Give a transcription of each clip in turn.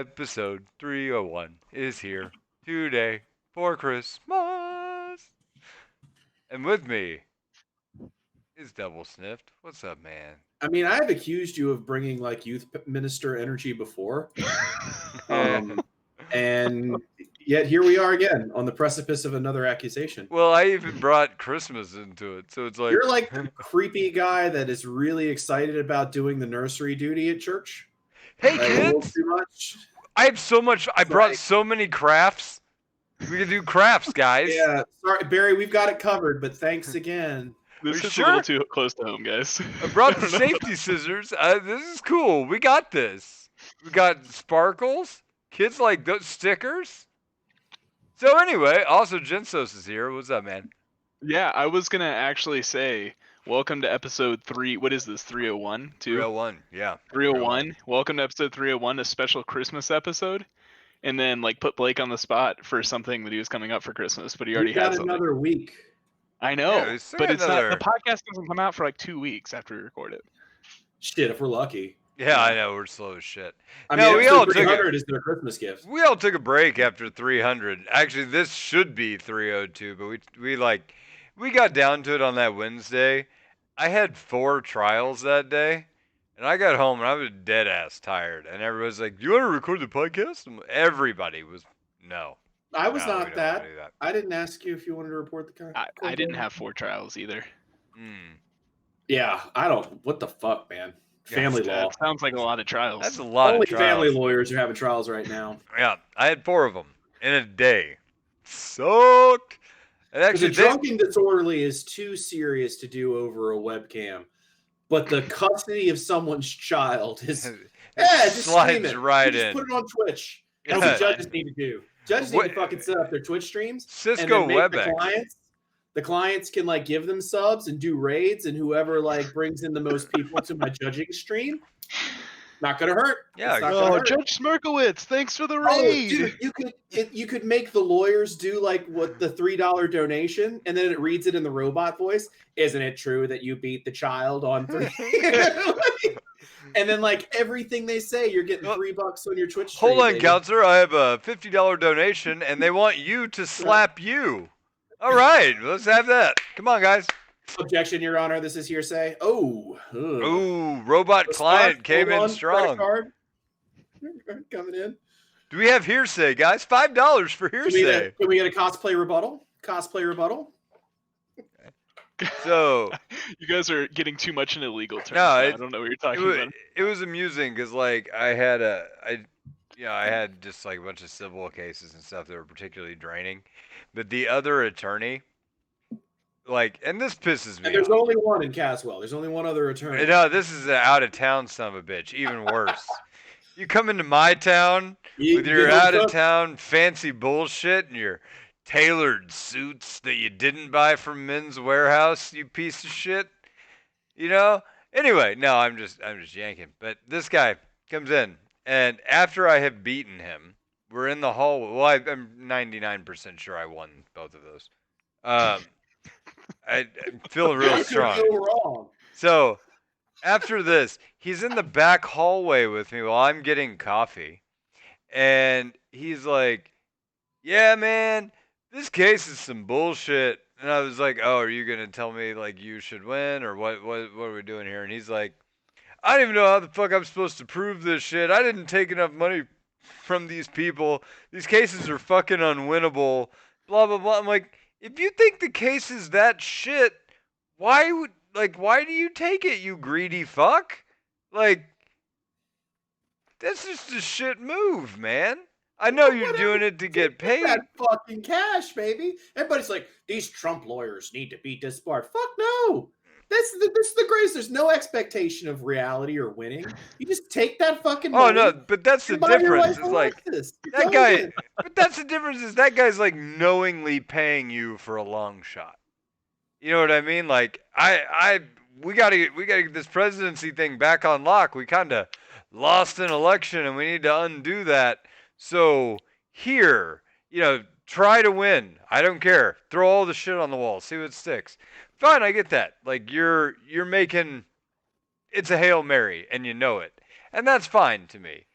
Episode 301 is here today for Christmas. And with me is Double Sniffed. What's up, man? I mean, I've accused you of bringing like youth minister energy before, and yet here we are again on the precipice of another accusation. Well, I even brought Christmas into it, so it's like You're like the creepy guy that is really excited about doing the nursery duty at church. hey Like, a little kids, too much. I have so much. I It's brought like- so many crafts. We can do crafts, guys. Yeah, sorry, Barry, we've got it covered, but thanks again. This is sure? a little too close to home, guys. I brought the don't know. safety scissors. This is cool. We got this. We got sparkles. Kids like those stickers. So anyway, also Gensos is here. What's up, man? Yeah, I was gonna actually say, welcome to episode 3. What is this? 301? 301. Yeah. 301. Welcome to episode 301, a special Christmas episode. And then put Blake on the spot for something that he was coming up for Christmas, but he already We've got had something. another week. I know, Yeah, we still but got it's another- not. The podcast doesn't come out for like 2 weeks after we record it. Shit, if we're lucky. Yeah, I know we're slow as shit. I No, mean, we all episode took it. 300 is their Christmas gift. We all took a break after 300. Actually, this should be 302, but we got down to it on that Wednesday. I had 4 trials that day, and I got home and I was dead ass tired. And everybody's like, "Do you want to record the podcast?" Everybody was no. I was no, we not don't that. wanna do that. I didn't ask you if you wanted to report the car. I didn't have 4 trials either. Yeah, I don't. What the fuck, man? Yeah, Family That law. sounds like a lot of trials. That's a lot Only of trials. family lawyers are having trials right now. Yeah, I had 4 of them in a day. Sucked. And Because a actually, drunken disorderly is too serious to do over a webcam, but the custody of someone's child is just slides stream it. right You just in. put it on Twitch. That's Yeah. what judges need to do. Judges need to fucking set up their Twitch streams and Cisco then make WebEx. the clients can like give them subs and do raids, and whoever like brings in the most people to my judging stream, not gonna hurt. Yeah, It's not gonna Oh, hurt. Judge Smirkowitz, thanks for the Oh, raid. dude, you could make the lawyers do like what the $3 donation, and then it reads it in the robot voice. Isn't it true that you beat the child on 3? And then like everything they say, you're getting $3 on your Twitch stream. Hold on, baby. counselor. I have a $50 donation, and they want you to slap you. All right, let's have that. Come on, guys. Objection, Your Honor. This is hearsay. Oh, ugh. Ooh, robot The client spot, came hold in on, strong. credit card. Coming in. Do we have hearsay, guys? $5 for Can we, hearsay. can we get a cosplay rebuttal? Cosplay rebuttal. So You guys are getting too much into legal terms. No, now. I it- don't know what you're it talking was, about. it was amusing because like I had just like a bunch of civil cases and stuff that were particularly draining, but the other attorney, like, and this pisses me And there's off. only one in Caswell. There's only one other attorney. No, this is an out of town son of a bitch. Even worse. You come into my town with your out of town fancy bullshit and your tailored suits that you didn't buy from Men's Warehouse, you piece of shit. You know? Anyway, no, I'm just yanking. But this guy comes in, and after I have beaten him, we're in the hall. Well, I'm 99% sure I won both of those. I'm feeling real strong. Feel wrong. So after this, he's in the back hallway with me while I'm getting coffee. And he's like, "Yeah, man, this case is some bullshit." And I was like, "Oh, are you going to tell me like you should win or what are we doing here?" And he's like, "I don't even know how the fuck I'm supposed to prove this shit. I didn't take enough money from these people. These cases are fucking unwinnable. Blah blah blah." I'm like, "If you think the case is that shit, why do you take it, you greedy fuck? Like, that's just a shit move, man. I know you're doing it to get paid." That fucking cash, baby. Everybody's like, these Trump lawyers need to be disbarred. Fuck no. This is the greatest. There's no expectation of reality or winning. You just take that fucking Oh money. no, but that's the and buy your difference. life It's a like Lexus. that Go guy. in. But that's the difference. Is that guy's like knowingly paying you for a long shot. You know what I mean? Like we gotta get this presidency thing back on lock. We kind of lost an election and we need to undo that. So here, try to win. I don't care. Throw all the shit on the wall. See what sticks. Fine, I get that. Like you're making it's a Hail Mary and you know it. And that's fine to me.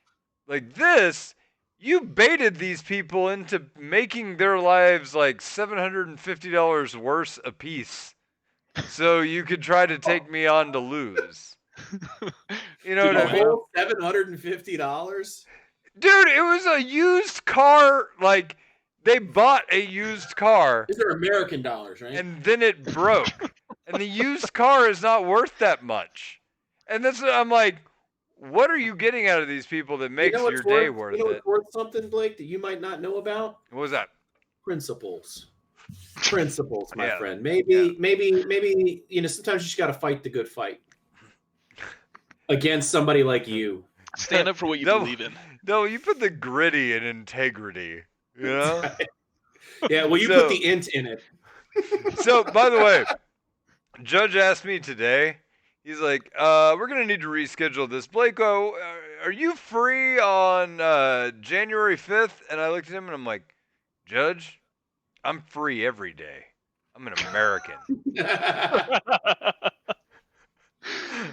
Like this, you baited these people into making their lives like $750 worse a piece, so you could try to take me on to lose. You know The what I mean? whole $750. Dude, it was a used car. Like, they bought a used car These are American dollars, right? and then it broke. And the used car is not worth that much. And that's I'm like, what are you getting out of these people that makes your day worth you know it? what's worth something, Blake, that you might not know about? What was that? Principles. Principles, my Yeah. friend. Maybe, sometimes you just got to fight the good fight against somebody like you. Stand up for what you No. believe in. No, you put the gritty in integrity. You know? Yeah, well, you So- put the int in it. So, by the way, Judge asked me today, he's like, we're going to need to reschedule this. Blako, are you free on January 5th? And I looked at him and I'm like, Judge, I'm free every day. I'm an American.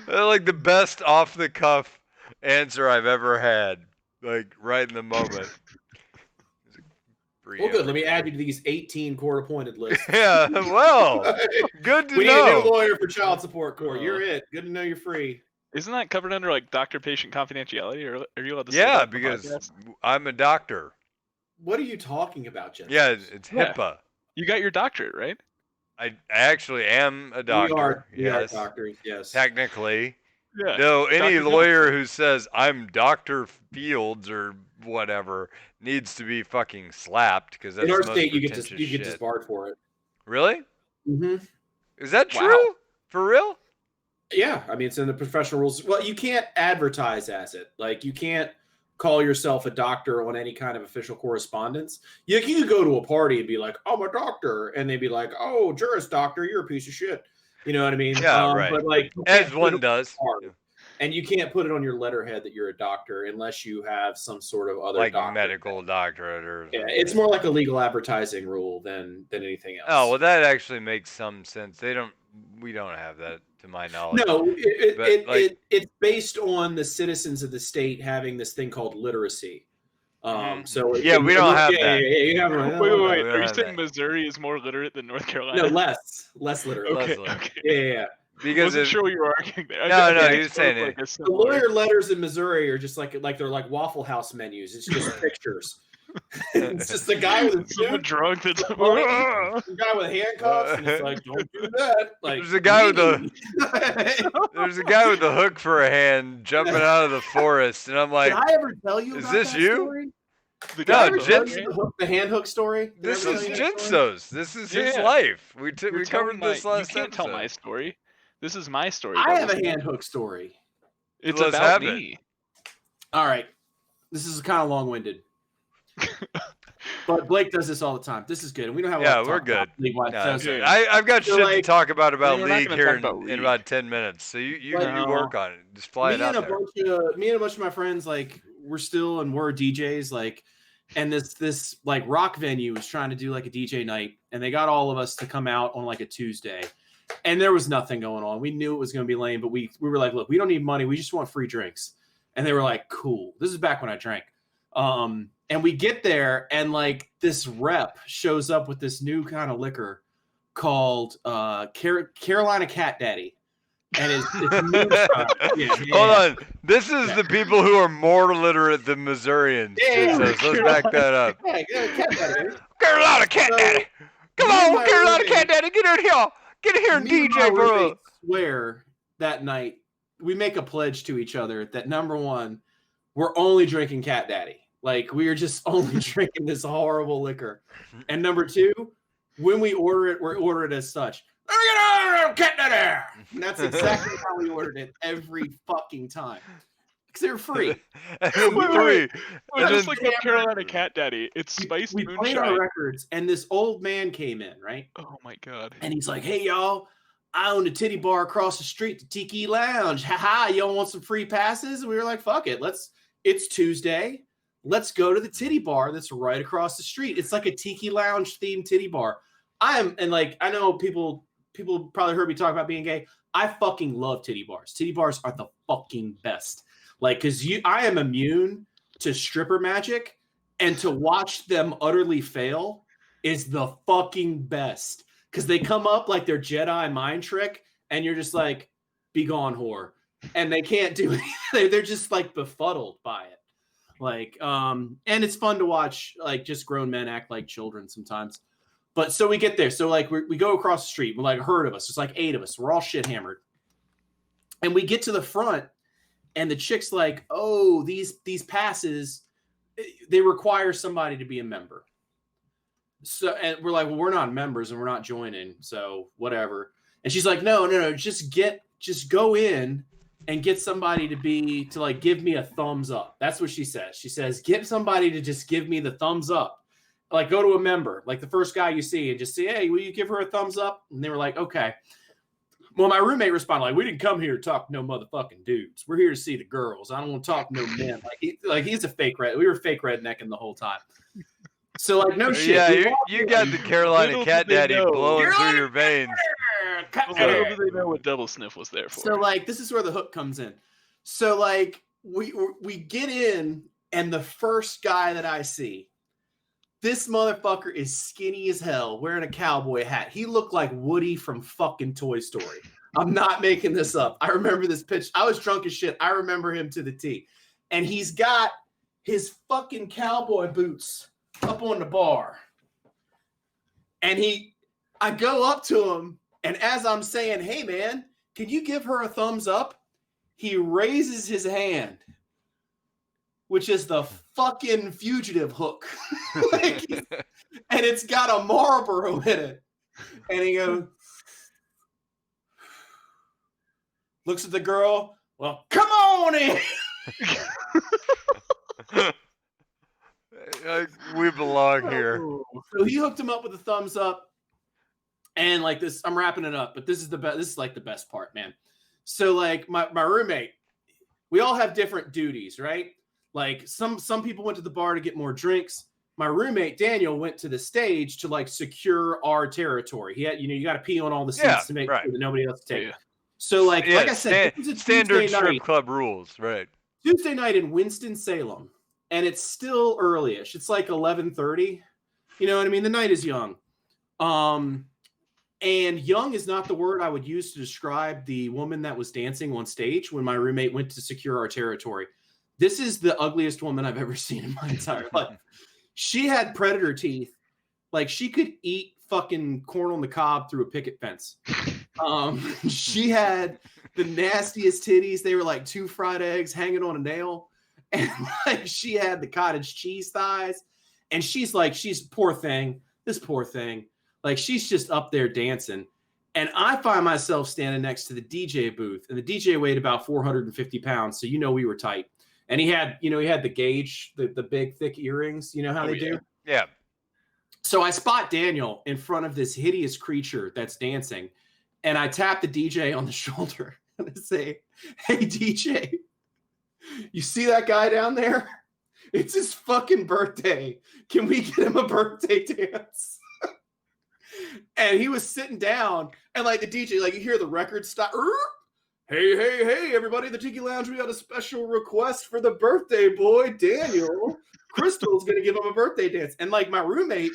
Like the best off the cuff answer I've ever had. Like right in the moment. Well, good. Let me add you to these 18 court-appointed lists. Yeah, well, good to We need a new know. lawyer for child support court. You're it. Good to know you're free. Isn't that covered under like doctor-patient confidentiality, or are you allowed to say Yeah, that on the because podcast? I'm a doctor. What are you talking about, Jeff? Yeah, it's Yeah. HIPAA. You got your doctorate, right? I actually am a doctor. We are Yes, doctors, yes. technically. Yeah. No, any Dr. lawyer who says I'm Dr. Fields or whatever needs to be fucking slapped because that's In our the most state, you get pretentious shit. disbarred for it. Really? Mm-hmm. Is that Wow. true? For real? Yeah, I mean, it's in the professional rules. Well, you can't advertise as it. Like, you can't call yourself a doctor on any kind of official correspondence. You could go to a party and be like, I'm a doctor. And they'd be like, oh, Juris Doctor, you're a piece of shit. You know what I mean? Yeah, right. But, like, you can't As put one it does. on your card. And you can't put it on your letterhead that you're a doctor unless you have some sort of other Like doctorate. medical doctorate or Yeah, something. it's more like a legal advertising rule than anything else. Oh, well, that actually makes some sense. We don't have that to my knowledge. No, But, it's based on the citizens of the state having this thing called literacy. So Yeah, we don't have that. you have Wait. we Are don't you have saying that. Missouri is more literate than North Carolina? no less literate. Okay. Leslie. Okay. Yeah. Because Wasn't it- sure what you were arguing there. No, I no, think he it's was saying sort of it. like a The similar- lawyer letters in Missouri are just like they're like Waffle House menus. It's just pictures. It's just a guy with a Someone suit, drunk that's a guy with handcuffs, and it's like, don't do that. Like, There's a guy with a. There's a guy with a hook for a hand jumping out of the forest, and I'm like, Did I ever tell you is about this that you? story? the Did No, I guy ever with tell the you hook, the hand hook story? Did I this ever is tell you that story? Jinso's. This is his Yeah. life. We You're covered telling this my- last You can't tell my episode. story. This is my story. I though. have a hand hook story. It's Let's about have it. me. All right. This is kind of long-winded. But Blake does this all the time. This is good. And we don't have a lot Yeah, to we're talk about good. league-wise. No, So- Yeah. I've got So, shit to like, talk about we're not league gonna here talk in, about in league. about 10 minutes. So you No. work on it. Just fly it out there. me and a bunch of my friends, like, we're DJs, like, and this like rock venue was trying to do like a DJ night, and they got all of us to come out on like a Tuesday, and there was nothing going on. We knew it was going to be lame, but we were like, look, we don't need money, we just want free drinks. And they were like, cool. This is back when I drank. And we get there, and like this rep shows up with this new kind of liquor called Carolina Cat Daddy. And it's moonshine. Yeah. Hold on. This is the people who are more literate than Missourians. Yeah, Jinsos. Let's back that up. Yeah, Cat Daddy. Carolina Cat So, Daddy. Come me and on, my Carolina roommate- Cat Daddy. Get in here. Get in here and Me and my DJ for us. roommate swear that night we make a pledge to each other that number one, we're only drinking Cat Daddy. Like, we are just only drinking this horrible liquor. And number two, when we order it, we order it as such. Cat Daddy. And that's exactly how we ordered it every fucking time. Because they were free. And then Wait, three. wait. And Just then, like the Carolina Cat Daddy. It's spiced We played moonshine. our records, and this old man came in, right? Oh my god. And he's like, hey, y'all, I own a titty bar across the street, the Tiki Lounge. Ha y'all want some free passes? And we were like, fuck it. It's Tuesday. Let's go to the titty bar that's right across the street. It's like a Tiki Lounge themed titty bar. I know people probably heard me talk about being gay. I fucking love titty bars. Titty bars are the fucking best. Like, because I am immune to stripper magic, and to watch them utterly fail is the fucking best. Because they come up like their Jedi mind trick, and you're just like, be gone, whore. And they can't do it. They're just like befuddled by it. Like, and it's fun to watch, like, just grown men act like children sometimes. But so we get there. So, like, we go across the street. We're like a herd of us. It's like 8 of us. We're all shit hammered. And we get to the front, and the chick's like, oh, these passes, they require somebody to be a member. So, and we're like, well, we're not members and we're not joining. So whatever. And she's like, no, just go in and get somebody to like give me a thumbs up. That's what she says. She says, get somebody to just give me the thumbs up. Like, go to a member, like the first guy you see, and just say, hey, will you give her a thumbs up? And they were like, okay. Well, my roommate responded, like, we didn't come here to talk to no motherfucking dudes. We're here to see the girls. I don't want to talk to no men. Like he's a fake red. We were fake rednecking the whole time. So, like, no shit. Yeah, you got the Carolina cat daddy blowing through your veins. Little do they know what double sniff was there for. So, like, this is where the hook comes in. So, like, we get in, and the first guy that I see, this motherfucker is skinny as hell, wearing a cowboy hat. He looked like Woody from fucking Toy Story. I'm not making this up. I remember this pitch. I was drunk as shit. I remember him to the T. And he's got his fucking cowboy boots up on the bar. And I go up to him, and as I'm saying, hey, man, can you give her a thumbs up? He raises his hand, which is the fucking fugitive hook. And it's got a Marlboro in it. And he goes, looks at the girl, well, come on in. We belong here. So he hooked him up with a thumbs up. And like this, I'm wrapping it up, but this is the best. This is like the best part, man. So like my roommate, we all have different duties, right? Like some people went to the bar to get more drinks. My roommate Daniel went to the stage to like secure our territory. He had, you got to pee on all the seats to make sure that nobody else takes. Yeah. So like I said, standard strip club rules, right? Tuesday night in Winston-Salem, and it's still early-ish. It's like 11:30. You know what I mean? The night is young. And young is not the word I would use to describe the woman that was dancing on stage when my roommate went to secure our territory. This is the ugliest woman I've ever seen in my entire life. She had predator teeth. Like, she could eat fucking corn on the cob through a picket fence. She had the nastiest titties. They were like 2 fried eggs hanging on a nail. And like, she had the cottage cheese thighs. And she's poor thing. This poor thing. Like, she's just up there dancing. And I find myself standing next to the DJ booth. And the DJ weighed about 450 pounds. So, we were tight. And he had the gauge, the big, thick earrings. You know how they do? Yeah. So I spot Daniel in front of this hideous creature that's dancing. And I tap the DJ on the shoulder. And I say, hey, DJ, you see that guy down there? It's his fucking birthday. Can we get him a birthday dance? And he was sitting down, and like the DJ, like you hear the record stop. Hey, everybody in the Tiki Lounge, we got a special request for the birthday boy, Daniel. Crystal's going to give him a birthday dance. And like my roommate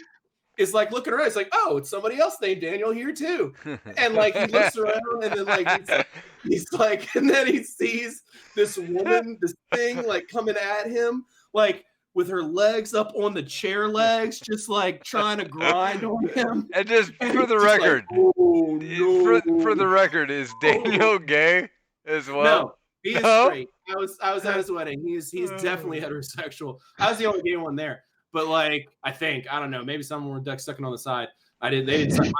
is like looking around. It's like, oh, it's somebody else named Daniel here too. And like he looks around, and then like he's like, and then he sees this woman, this thing like coming at him, like with her legs up on the chair legs, just like trying to grind on him. And just for the record, like, oh, no. for the record, is Daniel gay as well? No, he is straight. I was at his wedding. He's definitely heterosexual. I was the only gay one there. But like, I don't know, maybe someone were duck sucking on the side. They didn't suck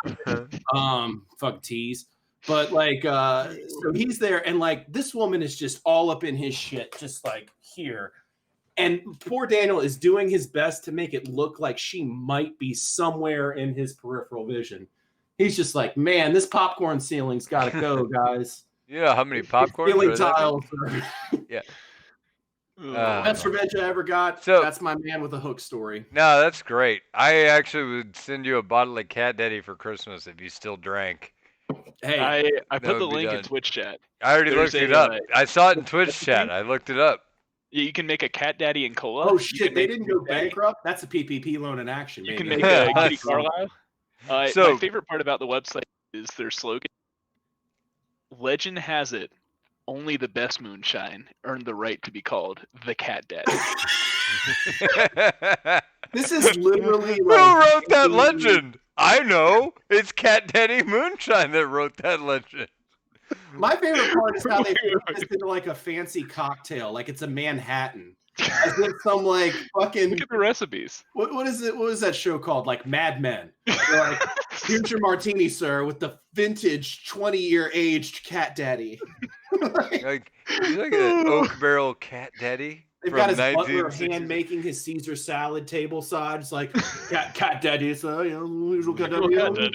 my fuck tease. But like, so he's there, and like this woman is just all up in his shit, just like here. And poor Daniel is doing his best to make it look like she might be somewhere in his peripheral vision. He's just like, man, this popcorn ceiling's got to go, guys. Yeah, how many popcorn? Ceiling tiles. Yeah. Best revenge I ever got. So, that's my man with a hook story. No, that's great. I actually would send you a bottle of Cat Daddy for Christmas if you still drank. Hey, I put the link in Twitch chat. I already looked it up. I saw it in Twitch chat. I looked it up. Yeah, you can make a cat daddy and cola. Oh You shit! can They make didn't a go Big Daddy. bankrupt. That's a PPP loan in action. You can baby. make a Kitty Awesome. Carlisle. My So- favorite part about the website is their slogan. Legend has it, only the best moonshine earned the right to be called the Cat Daddy. This is literally Who like wrote that legend? I know. It's Cat Daddy Moonshine that wrote that legend. my favorite part is how they Wait, put this into like a fancy cocktail, like it's a Manhattan. As if some like fucking Look at the recipes. what is it? What is that show called? Like Mad Men. They're like, here's your martini, sir, with the vintage 20-year aged cat daddy. Like, he's like an oak barrel Cat Daddy. They've from got his butler 1960s. hand making his Caesar salad table side. It's like cat daddy, so usual cat daddy,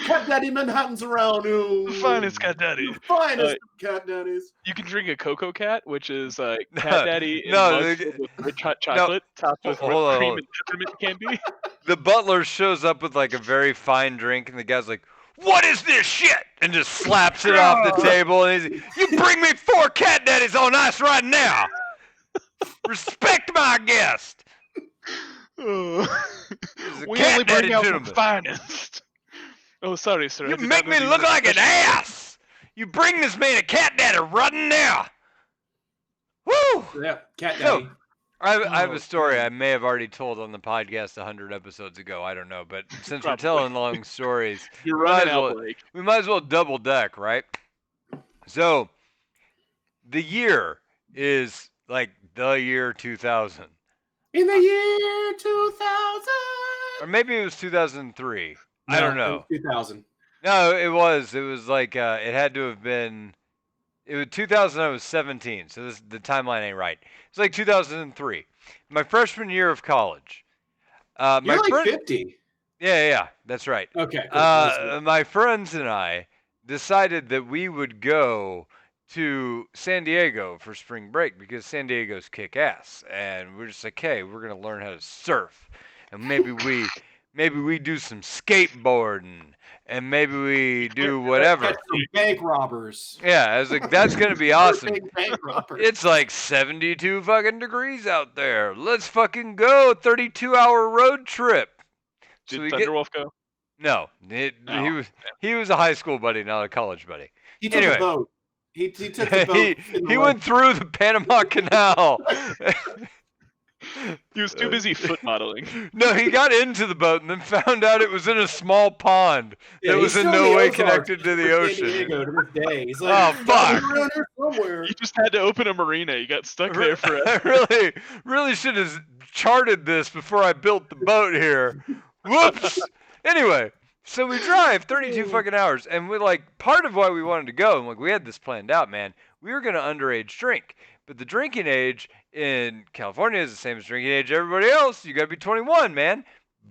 cat daddy Manhattan's around. The finest Cat Daddy. Finest cat daddies. You can drink a Cocoa Cat, which is Cat No, Daddy in no, mug they- filled with rich hot chocolate topped with Hold whipped on, cream hold and peppermint candy. The butler shows up with like a very fine drink, and the guy's like, "What is this shit?" and just slaps it off the table. And he's, "You bring me 4 Cat Daddies on ice right now. Respect my guest." He's a We Cat only Daddy bring out the gentleman. finest. Oh, sorry, sir. I You did make not know me you look were like an professional. ass. You bring this man a Cat Daddy right now. Woo! Yeah, cat So, daddy. I have Oh, a story man. I may have already told on the podcast 100 episodes ago. I don't know, but since we're Probably. telling long stories, You're we might running as out, well- Blake. we might as well double deck, right? So, the year is like the year 2000, In the year 2000. or maybe it was 2003. I don't know. 2000. No, it was. It was like it had to have been. It was 2000. I was 17, so the timeline ain't right. It's like 2003, my freshman year of college. My You're like friend, 50. yeah, that's right. Okay. Cool. My friends and I decided that we would go to San Diego for spring break because San Diego's kick ass, and we're just like, hey, we're gonna learn how to surf, and maybe we do some skateboarding, and maybe we do whatever. Catch some bank robbers. Yeah, I was like, that's gonna be awesome. Big bank robbers. It's like 72 fucking degrees out there. Let's fucking go. 32-hour road trip. So Did we get Thunderwolf go? no. No. He was a high school buddy, not a college buddy. He took Anyway. a boat. He took the boat. he went through the Panama Canal. He was too busy foot modeling. No, he got into the boat and then found out it was in a small pond that was in no way connected to the ocean. Diego to this day. He's like, Oh, fuck. "We're around here somewhere." You just had to open a marina. You got stuck there forever. I really should have charted this before I built the boat here. Whoops. Anyway, so we drive 32 fucking hours, and we're like, part of why we wanted to go, and like we had this planned out, man. We were gonna underage drink, but the drinking age in California is the same as drinking age everybody else. You gotta be 21, man.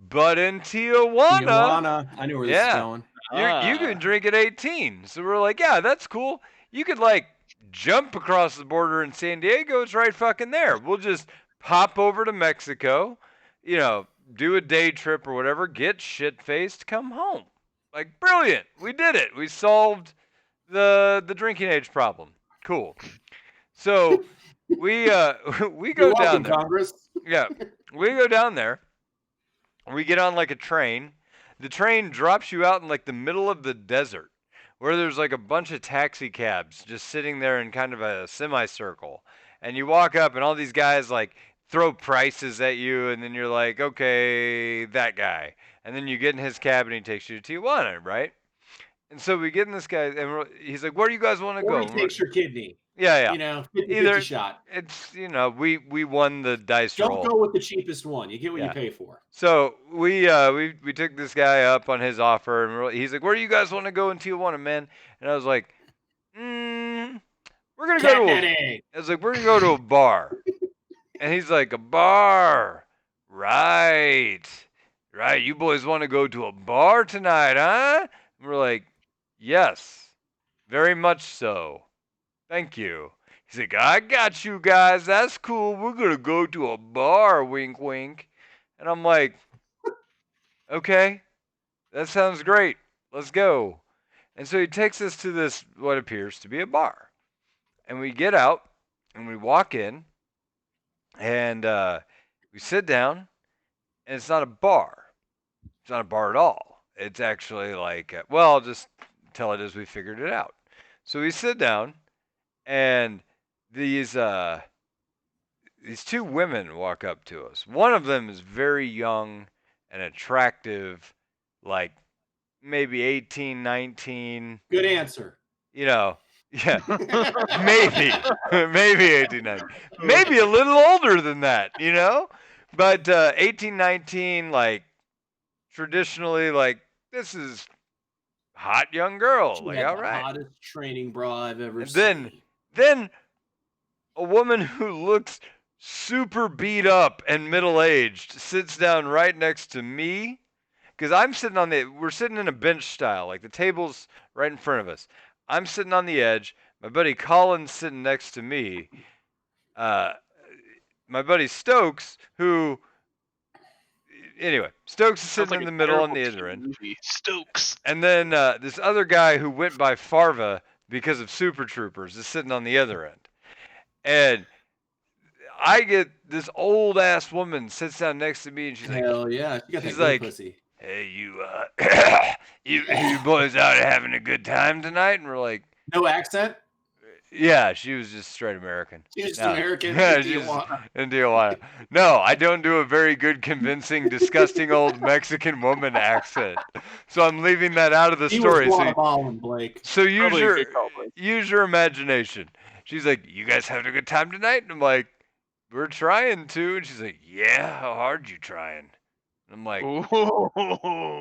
But in Tijuana, I knew where Yeah. this is going. you can drink at 18. So we're like, yeah, that's cool. You could like jump across the border in San Diego. It's right fucking there. We'll just hop over to Mexico, do a day trip or whatever, get shit faced, come home. Like, brilliant. We did it. We solved the drinking age problem. Cool. So we we go You're down welcome, there. Congress. Yeah, we go down there. We get on like a train. The train drops you out in like the middle of the desert, where there's like a bunch of taxi cabs just sitting there in kind of a semicircle. And you walk up, and all these guys like throw prices at you, and then you're like, okay, that guy. And then you get in his cab, and he takes you to Tijuana, right? And so we get in this guy, and he's like, "Where do you guys want to Or go?" he And we're- takes your kidney. yeah. 50-50 Either- shot. It's we won the dice Don't roll. go with the cheapest one. You get what Yeah. you pay for. So we took this guy up on his offer, and he's like, "Where do you guys want to go in Tijuana, man?" And I was like, "We're gonna go to Daddy. I was like, "We're gonna go to a bar," and he's like, "A bar, right? You boys want to go to a bar tonight, huh?" And we're like, "Yes, very much so. Thank you." He's like, "I got you guys. That's cool. We're gonna go to a bar, wink, wink." And I'm like, "Okay, that sounds great. Let's go." And so he takes us to this, what appears to be a bar. And we get out and we walk in, And we sit down, and it's not a bar. It's not a bar at all. It's actually like, well, I'll just tell it as we figured it out. So we sit down, and these these two women walk up to us. One of them is very young and attractive, like maybe 18, 19. Good answer. You know, yeah, maybe, maybe 18, 19. Maybe a little older than that, you know? But 18, 19, like traditionally, like this is hot young girl. She Like, had all the right. hottest training bra I've ever And seen. then a woman who looks super beat up and middle aged sits down right next to me because we're sitting in a bench style, like the table's right in front of us. I'm sitting on the edge. My buddy Colin's sitting next to me. My buddy Stokes, who, anyway, Stokes is Sounds sitting like in a the middle on terrible the teen other end. movie. Stokes. And then this other guy who went by Farva because of Super Troopers is sitting on the other end. And I get this old ass woman sits down next to me and she's Hell yeah, she got that she's good like, pussy. hey, you boys out having a good time tonight? And we're like, No accent. yeah, she was just straight American. She was just No. American. Yeah, in she's Tijuana. in Tijuana. No, I don't do a very good, convincing, disgusting old Mexican woman accent. So I'm leaving that out of the He was story. Guatemalan, Blake. So Probably a good call, Blake. use your imagination. She's like, you guys having a good time tonight? And I'm like, we're trying to. And she's like, yeah, how hard you trying? And I'm like,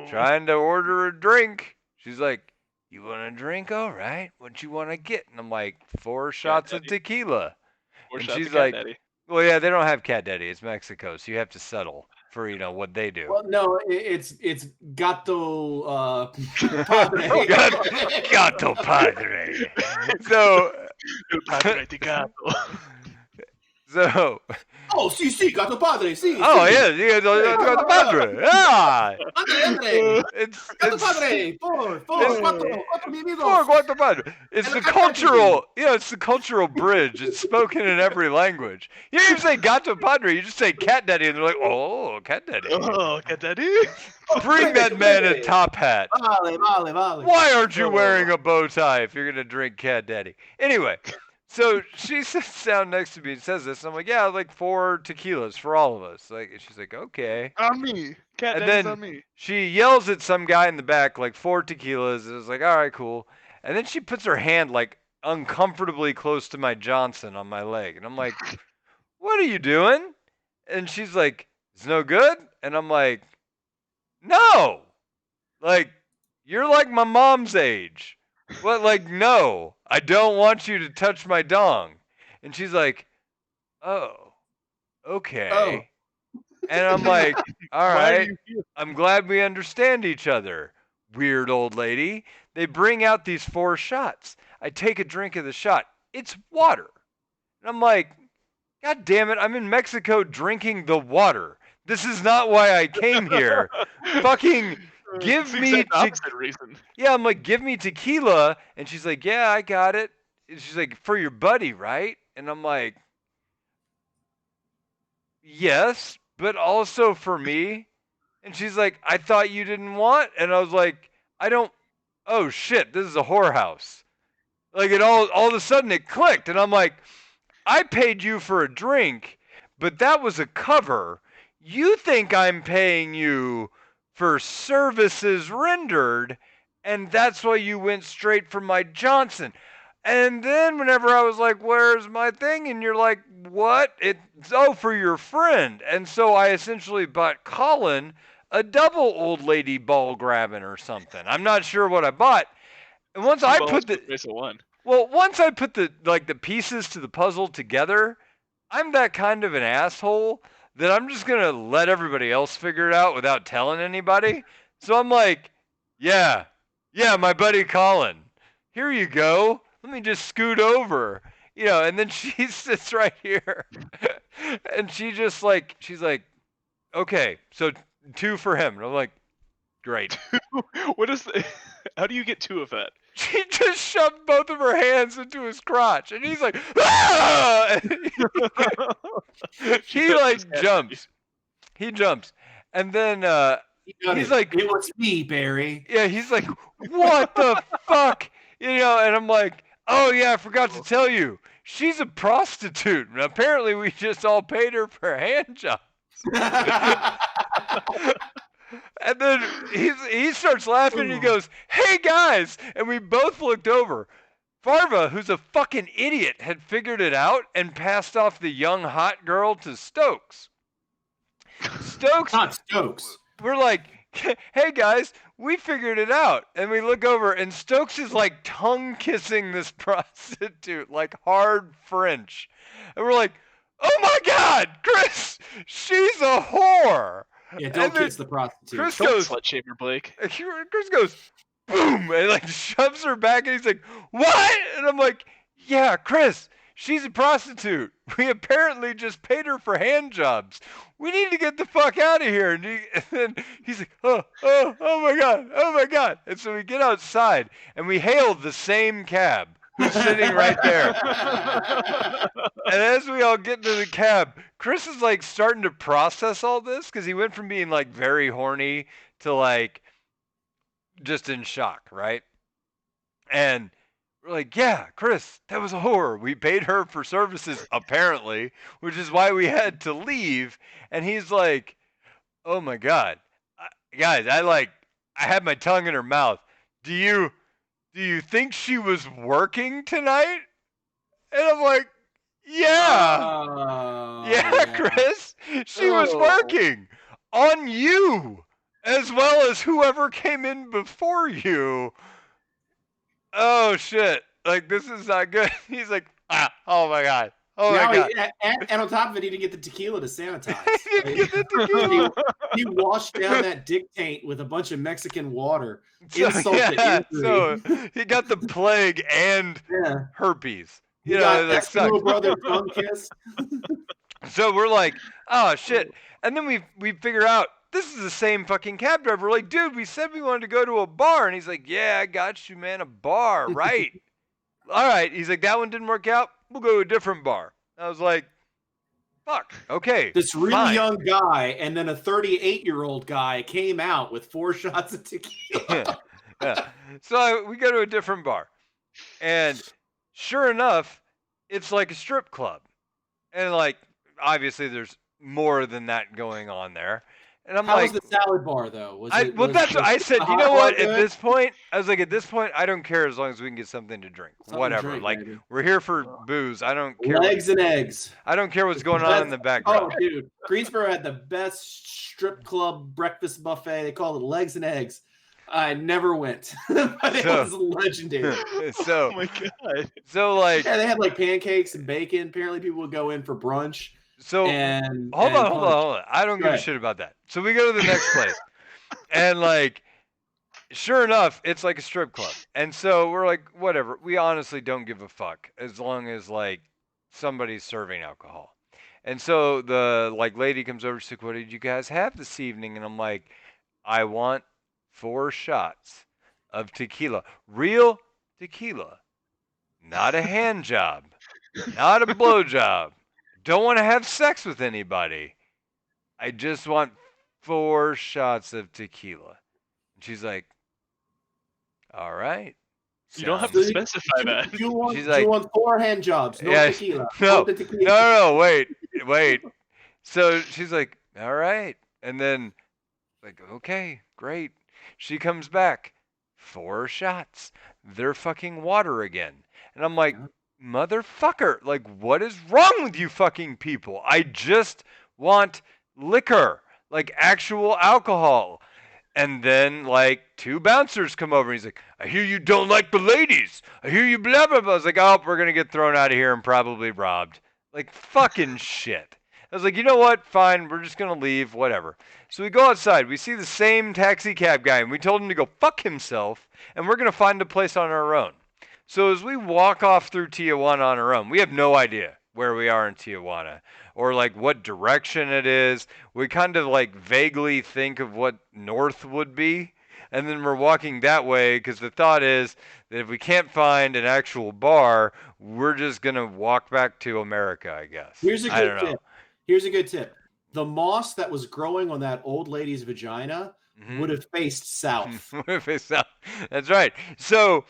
trying to order a drink. She's like, you want a drink? All right. What you want to get? And I'm like, 4 shots of Daddy. tequila. Four And shots she's of Cat like, Daddy. well, yeah, they don't have Cat Daddy. It's Mexico, so you have to settle for what they do. Well, no, it's gato padre. Gato Padre. So, Padre de gato. so. Oh, sí, gato padre, sí. Oh sí. yeah, you got Gato Padre. Ah, Andre. it's Gato padre. Four, cuatro vividos. Four Gato Padre. It's And the a Cat Daddy. cultural, it's the cultural bridge. It's spoken in every language. You don't even say Gato Padre. You just say Cat Daddy, and they're like, oh, Cat Daddy. Oh, Cat Daddy. Bring that man a top hat. Vale. Why aren't you wearing a bow tie if you're gonna drink Cat Daddy? Anyway, so she sits down next to me and says this. And I'm like, yeah, like 4 tequilas for all of us. Like, and she's like, okay. On me. Cat And Daddy's then on me. she yells at some guy in the back, like 4 tequilas. And it's like, all right, cool. And then she puts her hand like uncomfortably close to my Johnson on my leg. And I'm like, what are you doing? And she's like, it's no good. And I'm like, no. Like, you're like my mom's age. What? Like, no, I don't want you to touch my dong. And she's like, oh, okay. And I'm like, all Why are right, you here? I'm glad we understand each other, weird old lady. They bring out these 4 shots. I take a drink of the shot. It's water. And I'm like, God damn it, I'm in Mexico drinking the water. This is not why I came here. Fucking give It's the me exact opposite reason. yeah, I'm like, give me tequila. And she's like, yeah, I got it. And she's like, for your buddy, right? And I'm like, yes, but also for me. And she's like, I thought you didn't want. And I was like, I don't. Oh shit, this is a whorehouse. Like it all of a sudden it clicked. And I'm like, I paid you for a drink, but that was a cover. You think I'm paying you for services rendered, and that's why you went straight for my Johnson. And then whenever I was like, where's my thing? And you're like, what? It's for your friend. And so I essentially bought Colin a double old lady ball grabbing or something. I'm not sure what I bought. And once I put the one. well, once I put the pieces to the puzzle together, I'm that kind of an asshole that I'm just gonna let everybody else figure it out without telling anybody. So I'm like, yeah, my buddy Colin, here you go. Let me just scoot over, and then she sits right here, and she's like, okay, so 2 for him. And I'm like, great. What is the, how do you get 2 of that? she just shoved both of her hands into his crotch, and he's like, ah! He like jumps. He jumps, and then he's like, "It was me, Barry." yeah, he's like, what the fuck, and I'm like, oh yeah, I forgot to tell you, she's a prostitute, and apparently we just all paid her for a hand job. And then he starts laughing and he goes, hey guys! And we both looked over. Farva, who's a fucking idiot, had figured it out and passed off the young hot girl to Stokes. Not Stokes. We're like, hey guys, we figured it out. And we look over and Stokes is like tongue kissing this prostitute, like hard French. And we're like, oh my God, Chris, she's a whore. Yeah, don't kiss the prostitute. Chris Don't goes, slut shame her, Blake. Chris goes, boom, and like shoves her back, and he's like, what? And I'm like, yeah, Chris, she's a prostitute. We apparently just paid her for hand jobs. We need to get the fuck out of here. And then he's like, oh my God. And so we get outside, and we hail the same cab who's sitting right there. And as we all get into the cab, Chris is like starting to process all this because he went from being like very horny to like just in shock, right? And we're like, yeah, Chris, that was a whore. We paid her for services, apparently, which is why we had to leave. And he's like, oh my God. Guys, I had my tongue in her mouth. Do you think she was working tonight? And I'm like, yeah, Chris, she was working on you as well as whoever came in before you. Oh shit! Like this is not good. He's like, oh my God. Oh my God. And on top of it, he didn't get the tequila to sanitize. He washed down that dick taint with a bunch of Mexican water. So he got the plague and herpes. You know, that little brother tongue kiss. So we're like, oh shit. And then we figure out this is the same fucking cab driver. We're like, dude, we said we wanted to go to a bar. And he's like, yeah, I got you, man. A bar, right? All right. He's like, that one didn't work out. We'll go to a different bar. I was like, fuck. Okay. This really young guy and then a 38-year-old guy came out with 4 shots of tequila. Yeah. So we go to a different bar. And sure enough, it's like a strip club. And like, obviously there's more than that going on there. And I'm How was the salad bar though? That's what I said. You know what? At this point, I was like, I don't care as long as we can get something to drink. Whatever. Like, baby. We're here for booze. I don't care. Legs and eggs. I don't care what's going on in the background. Oh, dude. Greensboro had the best strip club breakfast buffet. They called it Legs and Eggs. I never went, but it was legendary. Oh my God. So like, yeah, they had like pancakes and bacon. Apparently, people would go in for brunch. So hold on. I don't give a shit about that. So we go to the next place, and like, sure enough, it's like a strip club. And so we're like, whatever. We honestly don't give a fuck as long as like somebody's serving alcohol. And so the like lady comes over. She's like, "What did you guys have this evening?" And I'm like, "I want 4 shots of tequila, real tequila, not a hand job, not a blow job. Don't want to have sex with anybody. I just want 4 shots of tequila." And she's like, all right. You don't have to specify that. You want 4 hand jobs, no tequila. No, wait. So she's like, all right. And then, like, okay, great. She comes back, 4 shots. They're fucking water again. And I'm like, motherfucker, like, what is wrong with you fucking people? I just want liquor, like actual alcohol. And then, like, 2 bouncers come over. And he's like, I hear you don't like the ladies. I hear you blah, blah, blah. I was like, oh, we're going to get thrown out of here and probably robbed. Like, fucking shit. I was like, you know what? Fine. We're just going to leave. Whatever. So we go outside. We see the same taxi cab guy. And we told him to go fuck himself. And we're going to find a place on our own. So as we walk off through Tijuana on our own, we have no idea where we are in Tijuana or like what direction it is. We kind of like vaguely think of what north would be. and then we're walking that way because the thought is that if we can't find an actual bar, we're just gonna walk back to America, I guess. Here's a I good don't know. tip. Here's a good tip. The moss that was growing on that old lady's vagina Mhm. would have faced south. That's right. So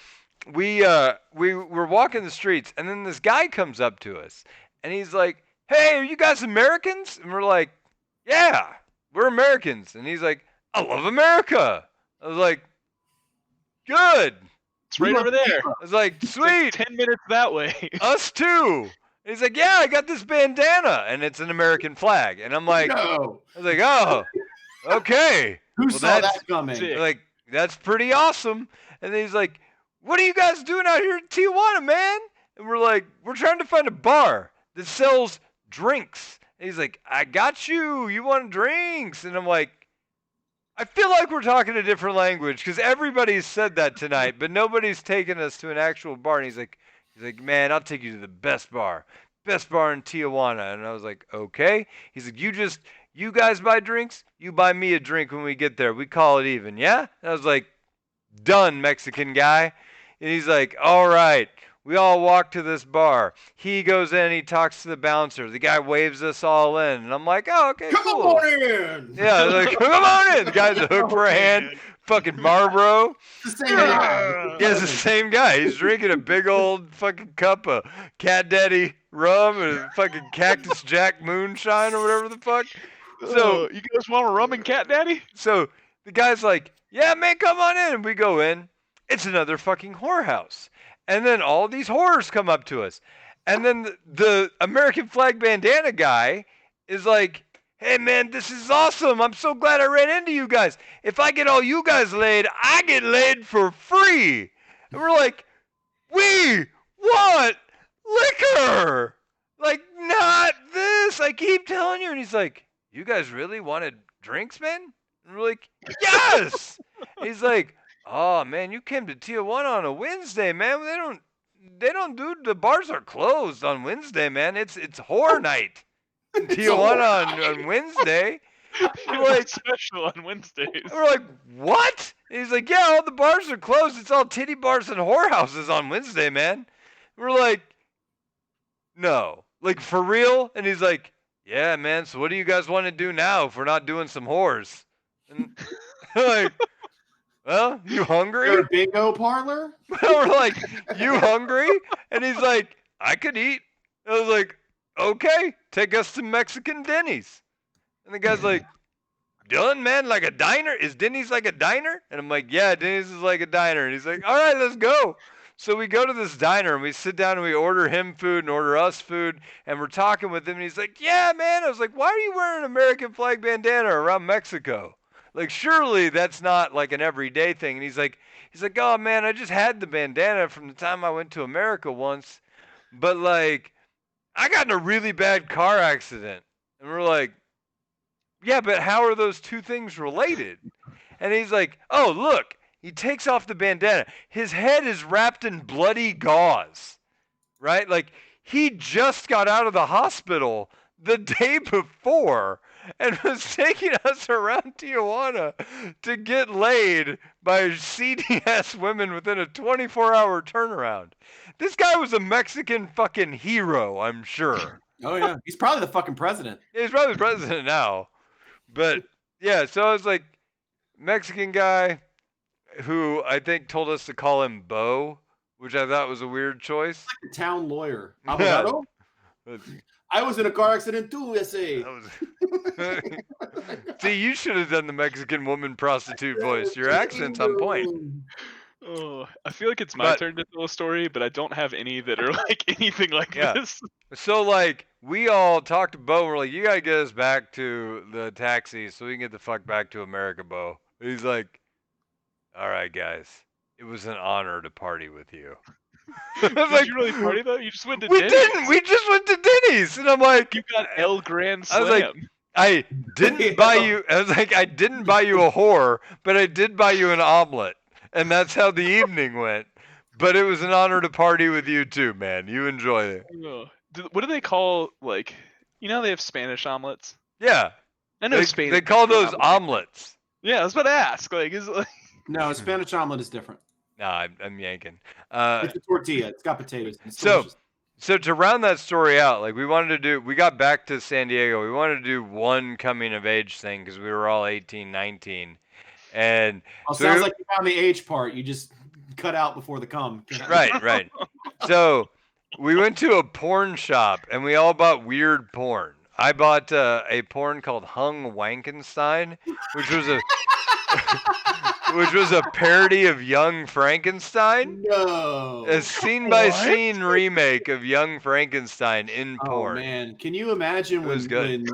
we were walking the streets, and then this guy comes up to us, and he's like, "Hey, are you guys Americans?" And we're like, "Yeah, we're Americans." And he's like, "I love America." I was like, "Good." It's right over there. I was like, It's like "Sweet, 10 minutes that way. us too." And he's like, "Yeah, I got this bandana, and it's an American flag." And I'm like, No. I was like, "Oh, okay." Who Well, saw that's that coming? sick. like, that's pretty awesome. And then he's like, "What are you guys doing out here in Tijuana, man?" And we're like, "We're trying to find a bar that sells drinks." And he's like, "I got you. You want drinks?" And I'm like, I feel like we're talking a different language because everybody's said that tonight, but nobody's taken us to an actual bar. And he's like, "Man, I'll take you to the best bar in Tijuana." And I was like, "Okay." He's like, you guys buy drinks, you buy me a drink when we get there. We call it even, yeah?" And I was like, "Done, Mexican guy." And he's like, "All right." We all walk to this bar. He goes in, he talks to the bouncer. The guy waves us all in. And I'm like, "Oh, okay, Come cool." on in. Yeah, like, "Come on in." The guy's a hook for a hand, fucking Marlboro. The same guy. Yeah, it's the same guy. He's drinking a big old fucking cup of Cat Daddy rum and a fucking Cactus Jack moonshine or whatever the fuck. So you guys want a rum and cat daddy? So the guy's like, "Yeah, man, come on in." And we go in. It's another fucking whorehouse. And then all these whores come up to us. And then the American flag bandana guy is like, "Hey, man, this is awesome. I'm so glad I ran into you guys. If I get all you guys laid, I get laid for free." And we're like, "We want liquor. Like, not this. I keep telling you." And he's like, "You guys really wanted drinks, man?" And we're like, "Yes." He's like, "Oh, man, you came to Tijuana on a Wednesday, man. They don't do, the bars are closed on Wednesday, man. It's whore night in Tijuana on Wednesday." We're like, special on Wednesdays. we're like, "What?" And he's like, "Yeah, all the bars are closed. It's all titty bars and whorehouses on Wednesday, man." We're like, "No, like for real?" And he's like, "Yeah, man. So what do you guys want to do now if we're not doing some whores?" And like, "Well, you hungry?" Your bingo parlor? We're like, "You hungry?" And he's like, "I could eat." I was like, "Okay, take us to Mexican Denny's." And the guy's like, "Done, man, like a diner? Is Denny's like a diner?" And I'm like, "Yeah, Denny's is like a diner." And he's like, "All right, let's go." So we go to this diner and we sit down and we order him food and order us food. And we're talking with him and he's like, "Yeah, man." I was like, "Why are you wearing an American flag bandana around Mexico? Like, surely that's not like an everyday thing." And he's like, "Oh, man, I just had the bandana from the time I went to America once. But like, I got in a really bad car accident." And we're like, "Yeah, but how are those two things related?" And he's like, "Oh, look." He takes off the bandana. His head is wrapped in bloody gauze, right? Like, he just got out of the hospital the day before and was taking us around Tijuana to get laid by seedy ass women within a 24-hour turnaround. This guy was a Mexican fucking hero, I'm sure. Oh yeah, he's probably the fucking president. He's probably president now. But yeah, so I was like, Mexican guy who I think told us to call him Bo, which I thought was a weird choice. Like a town lawyer. Yeah. Abogado? That I was in a car accident too, USA. was... See, you should have done the Mexican woman prostitute voice. Your accent's on point. Oh, I feel like it's my But- turn to tell a story, but I don't have any that are like anything like Yeah. this. So, like, we all talked to Bo. We're like, "You gotta get us back to the taxi so we can get the fuck back to America, Bo." He's like, "All right, guys. It was an honor to party with you." I was Did like, you really party though? You just went to "We Denny's. didn't. We just went to Denny's." And I'm like, You got El Grand I Slam. was like, "I didn't buy you." I was like, "I didn't buy you a whore, but I did buy you an omelet." And that's how the evening went. But it was an honor to party with you too, man. You enjoy it. Oh. What do they call, like, you know they have Spanish omelets? Yeah. I know They Spanish. call those omelets. omelets. Yeah, I was about to ask. Like, is it like No, Spanish omelet is different. No, I'm yanking. It's a tortilla. It's got potatoes. It's So, delicious. so to round that story out, like we got back to San Diego. We wanted to do one coming of age thing because we were all 18, 19. And Well, so sounds like you found the age part. You just cut out before the cum. right. So we went to a porn shop and we all bought weird porn. I bought a porn called Hung Wankenstein, which was a which was a parody of Young Frankenstein. No. A scene-by-scene remake of Young Frankenstein in porn. Oh man, can you imagine It was good. when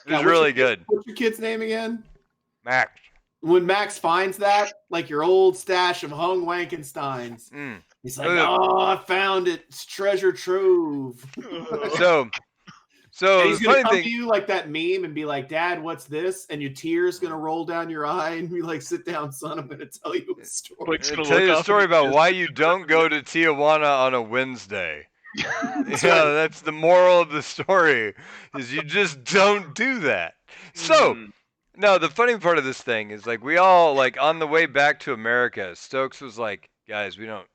It was really good. What's your kid's name again? Max. When Max finds that, like your old stash of Hung Wankensteins, he's like, "Oh, I found it! It's treasure trove." So and he's the gonna funny come thing, to you like that meme and be like, "Dad, what's this?" And your tears gonna roll down your eye, and be like, "Sit down, son. I'm gonna tell you a story." I'll tell you a story about why you don't go to Tijuana on a Wednesday. That's the moral of the story, is you just don't do that. So, no, the funny part of this thing is like we all like on the way back to America, Stokes was like, "Guys, we don't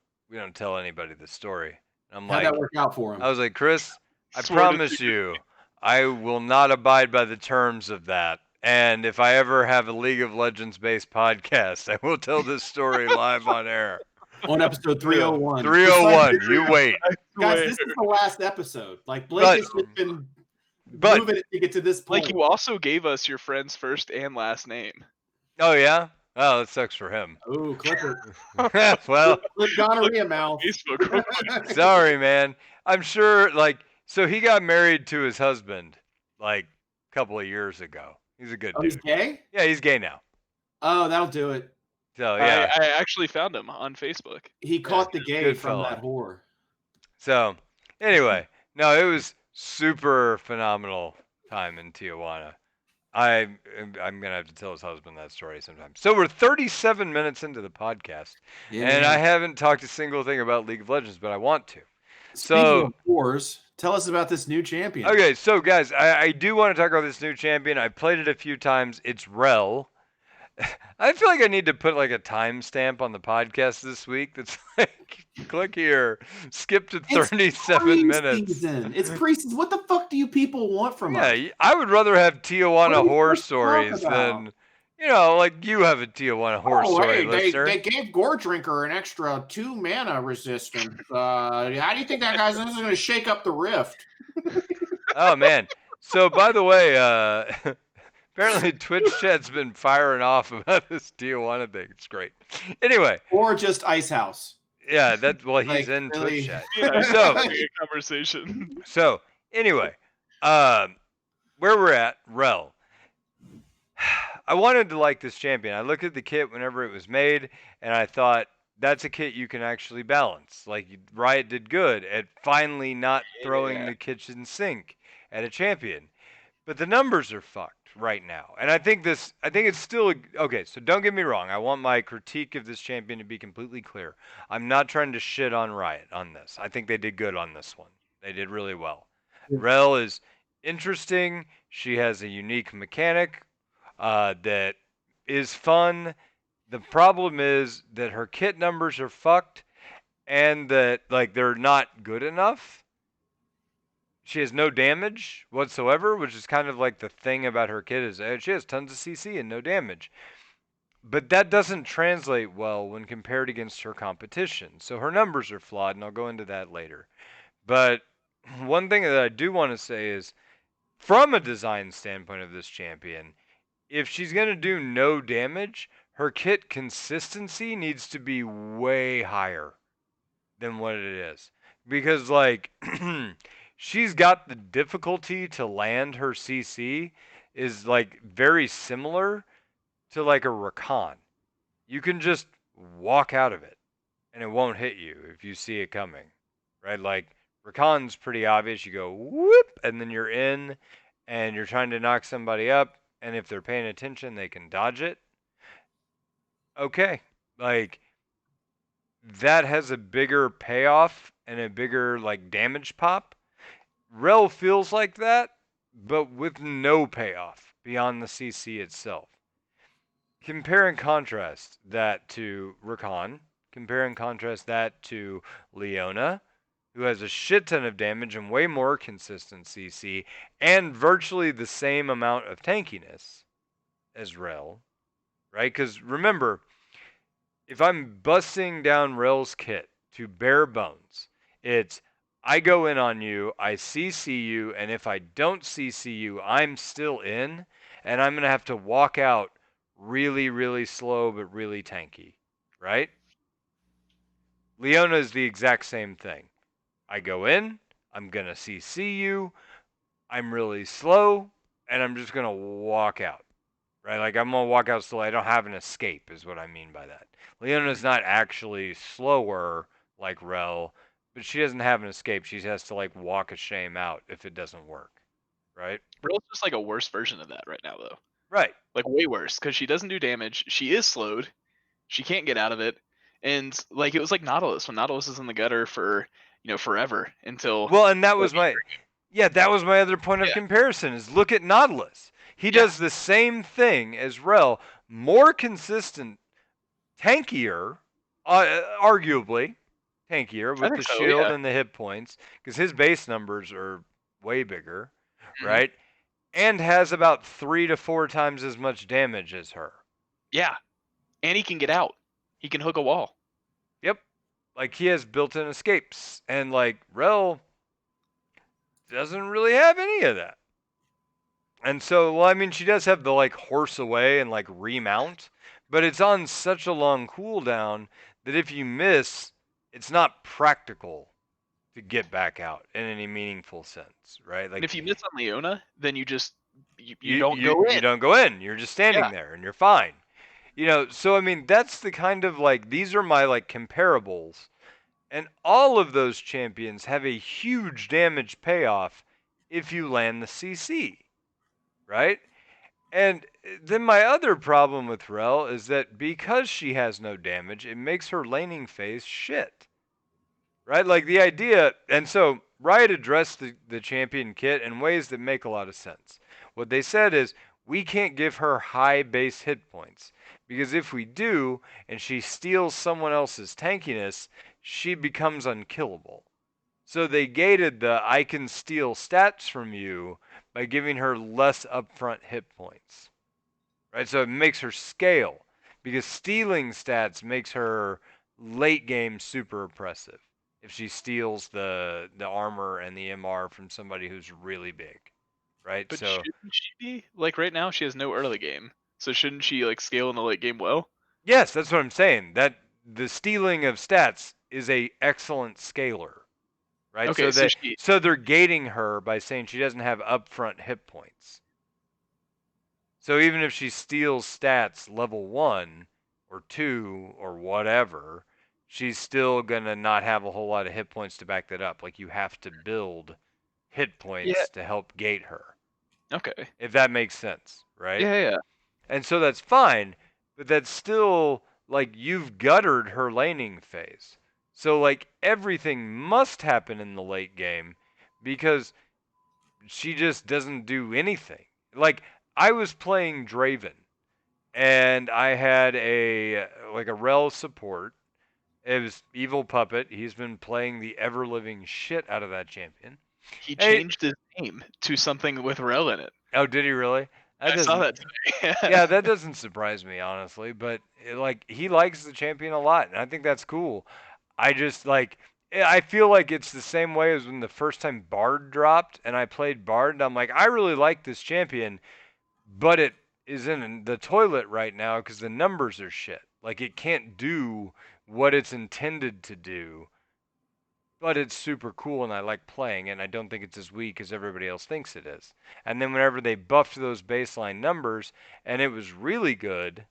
tell anybody the story." I'm How'd like, that work out for him? I was like, Chris, I promise you, I will not abide by the terms of that. And if I ever have a League of Legends based podcast, I will tell this story live on air. On episode 301. 301, you wait. Guys, this is the last episode. Like, Blake has just been moving it to get to this point. Like, you also gave us your friend's first and last name. Oh, yeah? Oh, that sucks for him. Oh, clip it. Well, clip gonorrhea mouth. Sorry, man. I'm sure, like, so he got married to his husband, like, a couple of years ago. He's a good dude. He's gay? Yeah, he's gay now. Oh, that'll do it. So, yeah. I actually found him on Facebook. He caught the gay from that whore. So, anyway, no, it was super phenomenal time in Tijuana. I'm gonna have to tell his husband that story sometime. So we're 37 minutes into the podcast, and I haven't talked a single thing about League of Legends, but I want to. Speaking of whores, tell us about this new champion. Okay, so guys, I do want to talk about this new champion. I played it a few times. It's Rell. I feel like I need to put like a timestamp on the podcast this week that's like, click here, skip to 37 minutes. It's preseason. What the fuck do you people want from us? Yeah, I would rather have Tijuana horror stories than, like you have a Tijuana horror story, listener. They gave Gore Drinker an extra 2 mana resistance. How do you think that guy's going to shake up the rift? Oh, man. So, by the way, apparently Twitch chat's been firing off about this Tijuana thing. It's great. Anyway. Or just Icehouse. Yeah, he's in Twitch chat. Yeah, so a conversation. So, anyway, where we're at, Rell. I wanted to like this champion. I looked at the kit whenever it was made, and I thought, that's a kit you can actually balance. Like, Riot did good at finally not throwing the kitchen sink at a champion. But the numbers are fucked right now. And I think it's still, okay, so don't get me wrong. I want my critique of this champion to be completely clear. I'm not trying to shit on Riot on this. I think they did good on this one. They did really well. Rell is interesting. She has a unique mechanic that is fun. The problem is that her kit numbers are fucked and that, like, they're not good enough. She has no damage whatsoever, which is kind of like the thing about her kit is she has tons of CC and no damage. But that doesn't translate well when compared against her competition. So her numbers are flawed, and I'll go into that later. But one thing that I do want to say is, from a design standpoint of this champion, if she's going to do no damage, her kit consistency needs to be way higher than what it is. Because, like, she's got the difficulty to land her CC is, like, very similar to, like, a Rakan. You can just walk out of it, and it won't hit you if you see it coming, right? Like, Rakan's pretty obvious. You go, whoop, and then you're in, and you're trying to knock somebody up, and if they're paying attention, they can dodge it. Okay, like, that has a bigger payoff and a bigger, like, damage pop. Rell feels like that, but with no payoff beyond the CC itself. compare and contrast that to Rakan. Compare and contrast that to Leona, who has a shit ton of damage and way more consistent CC and virtually the same amount of tankiness as Rell, right? Because remember, if I'm busting down Rell's kit to bare bones, it's I go in on you, I CC you, and if I don't CC you, I'm still in, and I'm going to have to walk out really, really slow but really tanky, right? Leona is the exact same thing. I go in, I'm going to CC you, I'm really slow, and I'm just going to walk out, right? Like I'm gonna walk out slow. I don't have an escape, is what I mean by that. Leona's not actually slower like Rell, but she doesn't have an escape. She has to like walk a shame out if it doesn't work, right? Rell's just like a worse version of that right now, though. Right. Like way worse, because she doesn't do damage. She is slowed. She can't get out of it. And like it was like Nautilus when Nautilus is in the gutter for forever until Well, and that like was that was my other point of yeah. comparison. Is look at Nautilus. He Yeah. does the same thing as Rell, more consistent, tankier, arguably tankier I with the think so. shield Yeah. and the hit points because his base numbers are way bigger, Mhm. right? And has about 3 to 4 times as much damage as her. Yeah. And he can get out. He can hook a wall. Yep. Like he has built-in escapes, and like Rell doesn't really have any of that. And so, well, I mean, she does have the like horse away and like remount, but it's on such a long cooldown that if you miss, it's not practical to get back out in any meaningful sense, right? And Like if you miss on Leona, then you just you you don't you go you in. don't go in. You're just Yeah. standing there and you're fine. So I mean, that's the kind of like these are my like comparables, and all of those champions have a huge damage payoff if you land the CC, right? And then my other problem with Rell is that because she has no damage, it makes her laning phase shit. Right? Like the idea, and so Riot addressed the champion kit in ways that make a lot of sense. What they said is, we can't give her high base hit points, because if we do, and she steals someone else's tankiness, she becomes unkillable. So they gated the I can steal stats from you by giving her less upfront hit points. Right? So it makes her scale, because stealing stats makes her late game super oppressive if she steals the armor and the MR from somebody who's really big, right? But So shouldn't she be? Like right now she has no early game. So shouldn't she like scale in the late game well? yes, that's what I'm saying. That the stealing of stats is a excellent scaler, right? Okay, so she So they're gating her by saying she doesn't have upfront hit points. So even if she steals stats level 1 or 2 or whatever, she's still going to not have a whole lot of hit points to back that up. Like you have to build hit yeah. points to help gate her. Okay. If that makes sense, right? Yeah, yeah. And so that's fine, but that's still like you've guttered her laning phase. So like everything must happen in the late game because she just doesn't do anything. Like I was playing Draven and I had a like a Rell support. It was Evil Puppet. He's been playing the ever living shit out of that champion. He Hey, changed his name to something with Rell in it. oh, did he really? That I saw doesn't. that today. Yeah, that doesn't surprise me honestly. But like he likes the champion a lot, and I think that's cool. I just like. I feel like it's the same way as when the first time Bard dropped and I played Bard, and I'm like, I really like this champion, but it is in the toilet right now because the numbers are shit. Like it can't do what it's intended to do, but it's super cool and I like playing it. And I don't think it's as weak as everybody else thinks it is. And then whenever they buffed those baseline numbers and it was really good,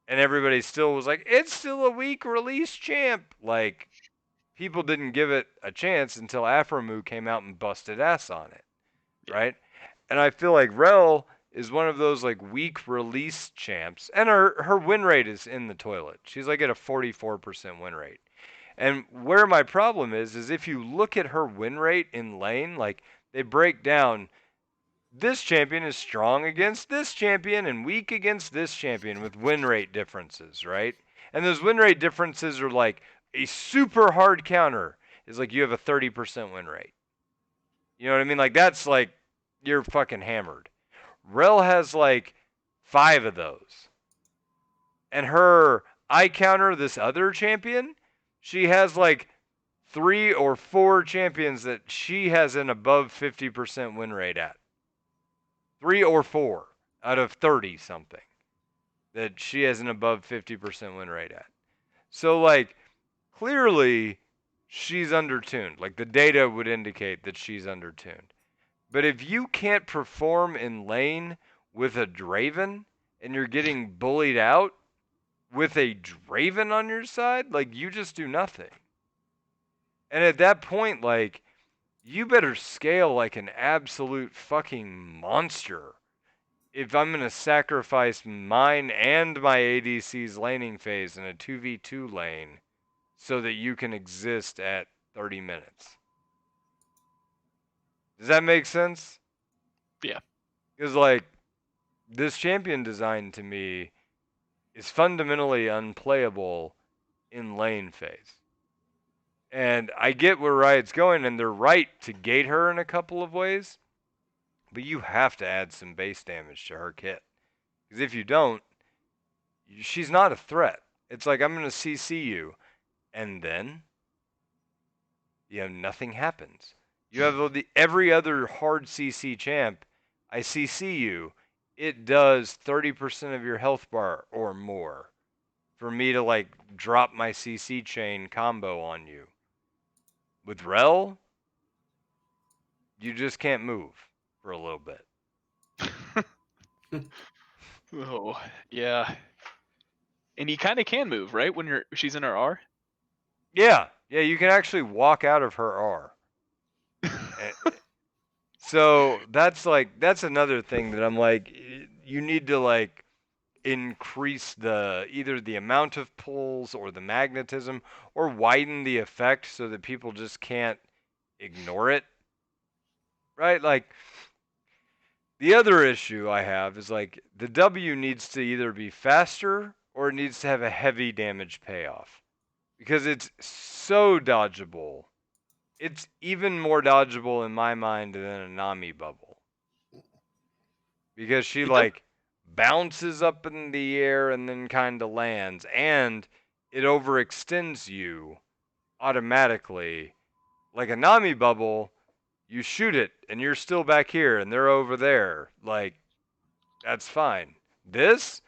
and everybody still was like, it's still a weak release champ. Like people didn't give it a chance until Afromu came out and busted ass on it, Yeah. right? And I feel like Rell is one of those like weak release champs, and her win rate is in the toilet. She's like at a 44% win rate. And where my problem is if you look at her win rate in lane, like they break down this champion is strong against this champion and weak against this champion with win rate differences, right? And those win rate differences are like a super hard counter is like you have a 30% win rate. You know what I mean? Like that's like you're fucking hammered. Rell has like 5 of those. And her I counter this other champion, she has like 3 or 4 champions that she has an above 50% win rate at. 3 or 4 out of 30 something that she has an above 50% win rate at. So like clearly she's undertuned. Like the data would indicate that she's undertuned. But if you can't perform in lane with a Draven and you're getting bullied out with a Draven on your side, like you just do nothing. And at that point, like, you better scale like an absolute fucking monster if I'm going to sacrifice mine and my ADC's laning phase in a 2v2 lane so that you can exist at 30 minutes. Does that make sense? Yeah. Because, like, this champion design to me is fundamentally unplayable in lane phase. And I get where Riot's going, and they're right to gate her in a couple of ways, but you have to add some base damage to her kit. Because if you don't, she's not a threat. It's like, I'm going to CC you, and then, nothing happens. You have every other hard CC champ, I CC you, it does 30% of your health bar or more for me to, like, drop my CC chain combo on you. With Rell, you just can't move for a little bit. Oh, yeah. And you kind of can move, right? When she's in her R. Yeah, you can actually walk out of her R. So that's another thing that I'm like, you need to like increase either the amount of pulls or the magnetism or widen the effect so that people just can't ignore it. Right? Like the other issue I have is like the W needs to either be faster or it needs to have a heavy damage payoff because it's so dodgeable. It's even more dodgeable in my mind than a Nami bubble because she It does. like bounces up in the air and then kind of lands, and it overextends you automatically. Like a Nami bubble, you shoot it and you're still back here and they're over there. Like, that's fine. This,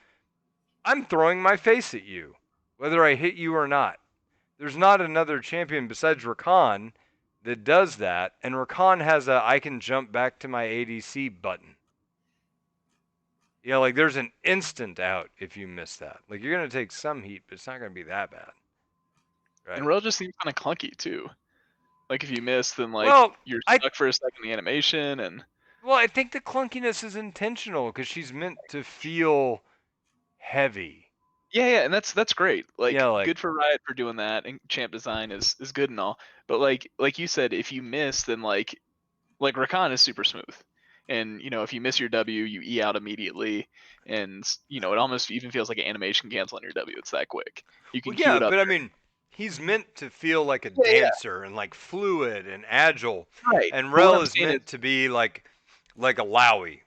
I'm throwing my face at you, whether I hit you or not. There's not another champion besides Rakan that does that, and Rakan has a I can jump back to my ADC button. Like there's an instant out if you miss that. Like you're gonna take some heat, but it's not gonna be that bad. Right. And Rell just seems kind of clunky too. Like if you miss, then like Well, you're stuck for a second in the animation, and I think the clunkiness is intentional because she's meant to feel heavy. yeah, and that's great. Like, Like good for Riot for doing that, and champ design is good and all. But like you said, if you miss, then like Rakan is super smooth. And if you miss your W, you E out immediately, and it almost even feels like an animation cancel on your W. It's that quick. You can queue yeah, it up. but I mean, he's meant to feel like a Yeah. dancer and like fluid and agile. Right. And But what Rell I'm is saying meant to be like a Lowy.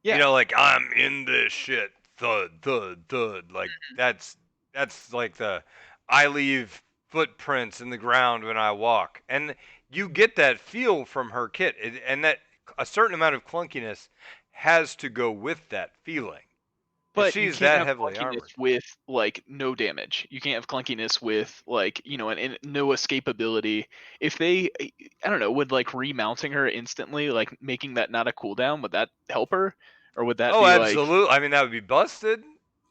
yeah, Like I'm in this shit. Thud, thud, thud. Like that's like the I leave footprints in the ground when I walk. And you get that feel from her kit. And that a certain amount of clunkiness has to go with that feeling. If but you she's can't that have heavily clunkiness armored. with like no damage. You can't have clunkiness with like and no escapability. If they, I don't know, would like remounting her instantly, like making that not a cooldown, would that help her, or would that Oh, be like? absolutely. I mean, that would be busted.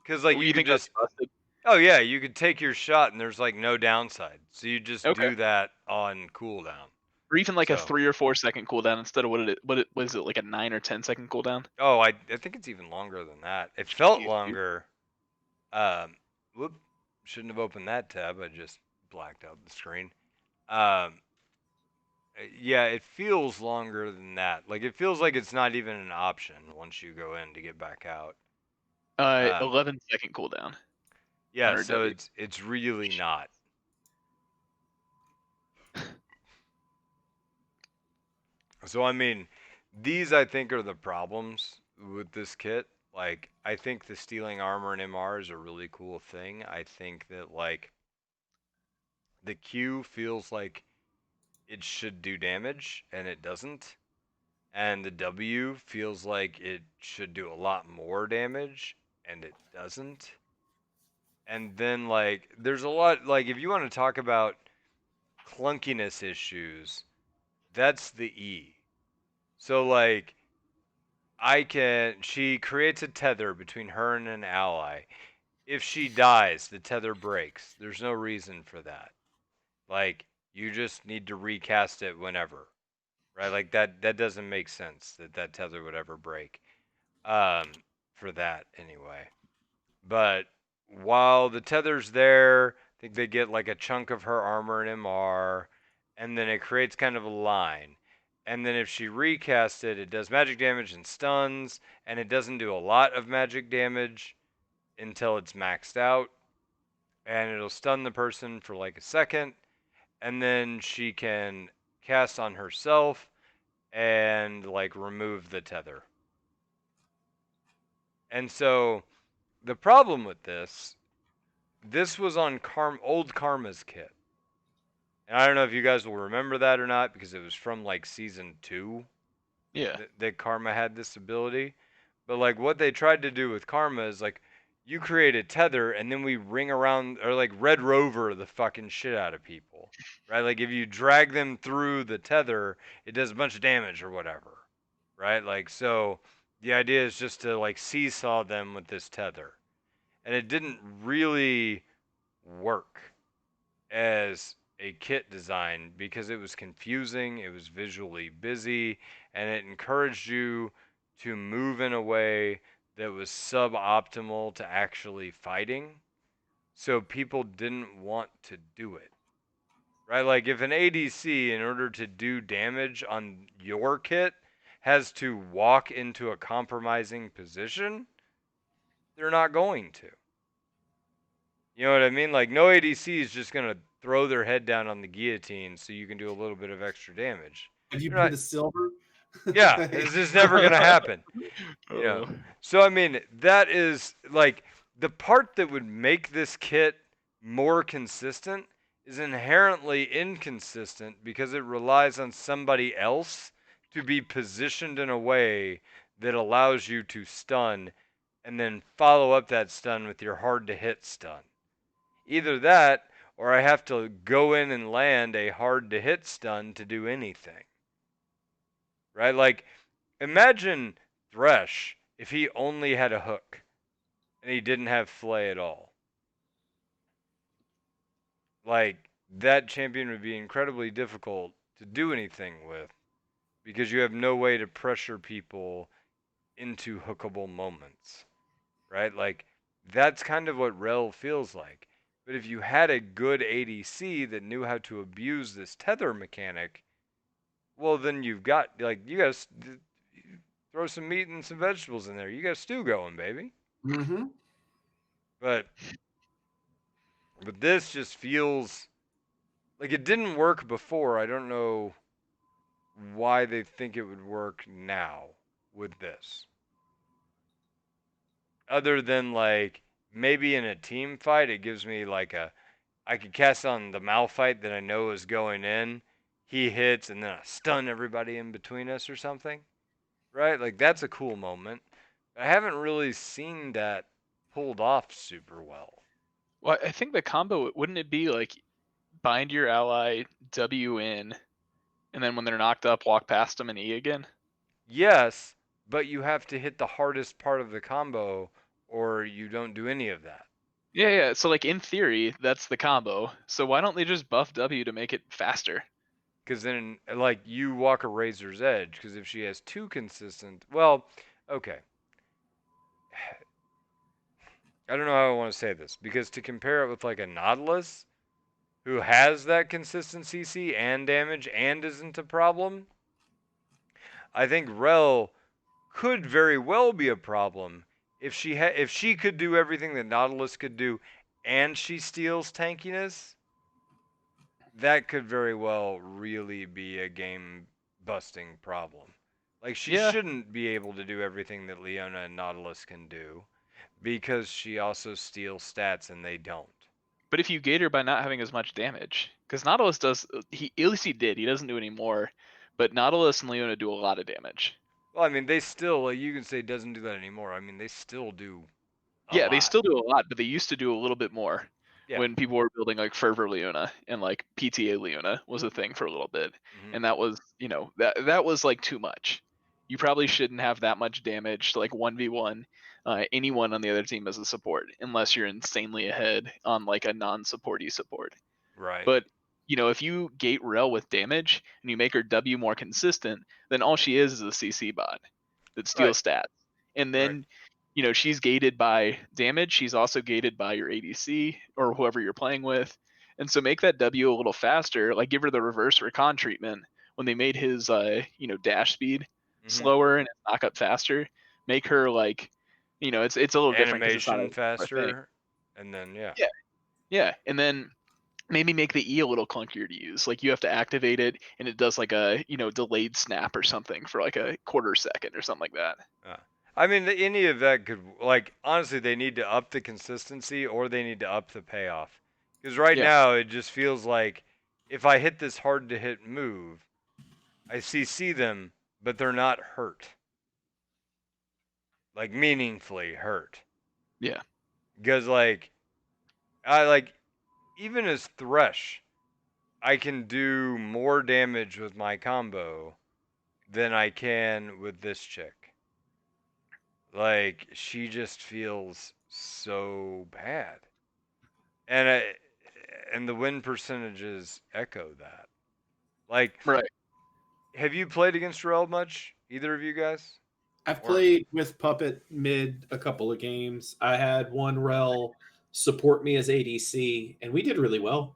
Because, like, you You could think that's just. busted? Oh, yeah, you could take your shot and there's, like, no downside. So you just Okay. do that on cooldown. Or even like a So. 3 or 4 second cooldown instead of what was it, like a 9 or 10 second cooldown? Oh, I think it's even longer than that. It felt Jeez, dude. longer. Whoop. Shouldn't have opened that tab. I just blacked out the screen. Um, Yeah, it feels longer than that. Like it feels like it's not even an option once you go in to get back out. 11-second cooldown on Yeah, her so W. it's really not. So I mean, these I think are the problems with this kit. Like I think the stealing armor and MR is a really cool thing. I think that like the Q feels like it should do damage and it doesn't. And the W feels like it should do a lot more damage and it doesn't. And then like there's a lot like if you want to talk about clunkiness issues, that's the E. So like she creates a tether between her and an ally. If she dies, the tether breaks. There's no reason for that. Like you just need to recast it whenever. Right? Like that doesn't make sense that tether would ever break. For that anyway. But while the tether's there, I think they get like a chunk of her armor and MR, and then it creates kind of a line. And then if she recasts it, it does magic damage and stuns, and it doesn't do a lot of magic damage until it's maxed out. And it'll stun the person for like a second, and then she can cast on herself and like remove the tether. And so the problem with this was on old Karma's kit. And I don't know if you guys will remember that or not because it was from like season 2 Yeah. that Karma had this ability. But like what they tried to do with Karma is like you create a tether and then we ring around or like Red Rover the fucking shit out of people. Right? Like if you drag them through the tether, it does a bunch of damage or whatever. Right? Like so the idea is just to like seesaw them with this tether. And it didn't really work as a kit design because it was confusing, it was visually busy, and it encouraged you to move in a way that was suboptimal to actually fighting. So people didn't want to do it. Right? Like if an ADC, in order to do damage on your kit, has to walk into a compromising position, they're not going to. You know what I mean? Like no ADC is just gonna throw their head down on the guillotine so you can do a little bit of extra damage. Have you They're been not. to silver? Yeah, it's just never gonna happen. You know. Oh. So I mean, that is like the part that would make this kit more consistent is inherently inconsistent because it relies on somebody else to be positioned in a way that allows you to stun and then follow up that stun with your hard to hit stun. Either that, or I have to go in and land a hard to hit stun to do anything. Right? Like, imagine Thresh if he only had a hook and he didn't have Flay at all. Like, that champion would be incredibly difficult to do anything with because you have no way to pressure people into hookable moments. Right? Like, that's kind of what Rell feels like. But if you had a good ADC that knew how to abuse this tether mechanic, well, then you've got like you got to throw some meat and some vegetables in there. You got stew going, baby. Mm-hmm. But this just feels like it didn't work before. I don't know why they think it would work now with this. Other than like maybe in a team fight, it gives me like a I could cast on the Malphite that I know is going in. He hits and then I stun everybody in between us or something. Right? Like that's a cool moment. I haven't really seen that pulled off super well. Well, I think the combo, wouldn't it be like bind your ally, W in, and then when they're knocked up, walk past them and E again? Yes, but you have to hit the hardest part of the combo or you don't do any of that. Yeah, yeah. So like in theory, that's the combo. So why don't they just buff W to make it faster? Because then, like, you walk a razor's edge. Because if she has two consistent, well, okay. I don't know how I want to say this. Because to compare it with like a Nautilus, who has that consistent CC and damage and isn't a problem, I think Rell could very well be a problem if she could do everything that Nautilus could do and she steals tankiness. That could very well really be a game busting problem. Like she Yeah, shouldn't be able to do everything that Leona and Nautilus can do because she also steals stats and they don't. but if you gate her by not having as much damage, because Nautilus does, he at least he did. He doesn't do any more, but Nautilus and Leona do a lot of damage. Well, I mean, they still, like, you can say doesn't do that anymore. I mean, they still do a Yeah, they lot. still do a lot, but they used to do a little bit more Yeah. when people were building like Fervor Leona and like PTA Leona was a thing for a little bit. Mhm. And that was, that was like too much. You probably shouldn't have that much damage to like 1v1 anyone on the other team as a support unless you're insanely ahead on like a non-supporty support. Right. But if you gate Rell with damage and you make her W more consistent, then all she is a CC bot that steals stats. And then, she's gated by damage. She's also gated by your ADC or whoever you're playing with. And so make that W a little faster. Like give her the reverse recon treatment when they made his, dash speed slower and his knockup faster. Make her like, it's a little different because it's not Animation a thing. faster, and then Yeah, yeah, and then maybe make the E a little clunkier to use. Like you have to activate it and it does like a, delayed snap or something for like a quarter second or something like that. I mean, any of that could, like, honestly, they need to up the consistency or they need to up the payoff. Because right Yeah. now, it just feels like if I hit this hard to hit move, I CC them, but they're not hurt. Like, meaningfully hurt. Yeah. Because, even as Thresh, I can do more damage with my combo than I can with this chick. Like, she just feels so bad. And the win percentages echo that. Like, Right. have you played against Rell much? Either of you guys? I've played with Puppet mid a couple of games. I had one Rel support me as ADC, and we did really well.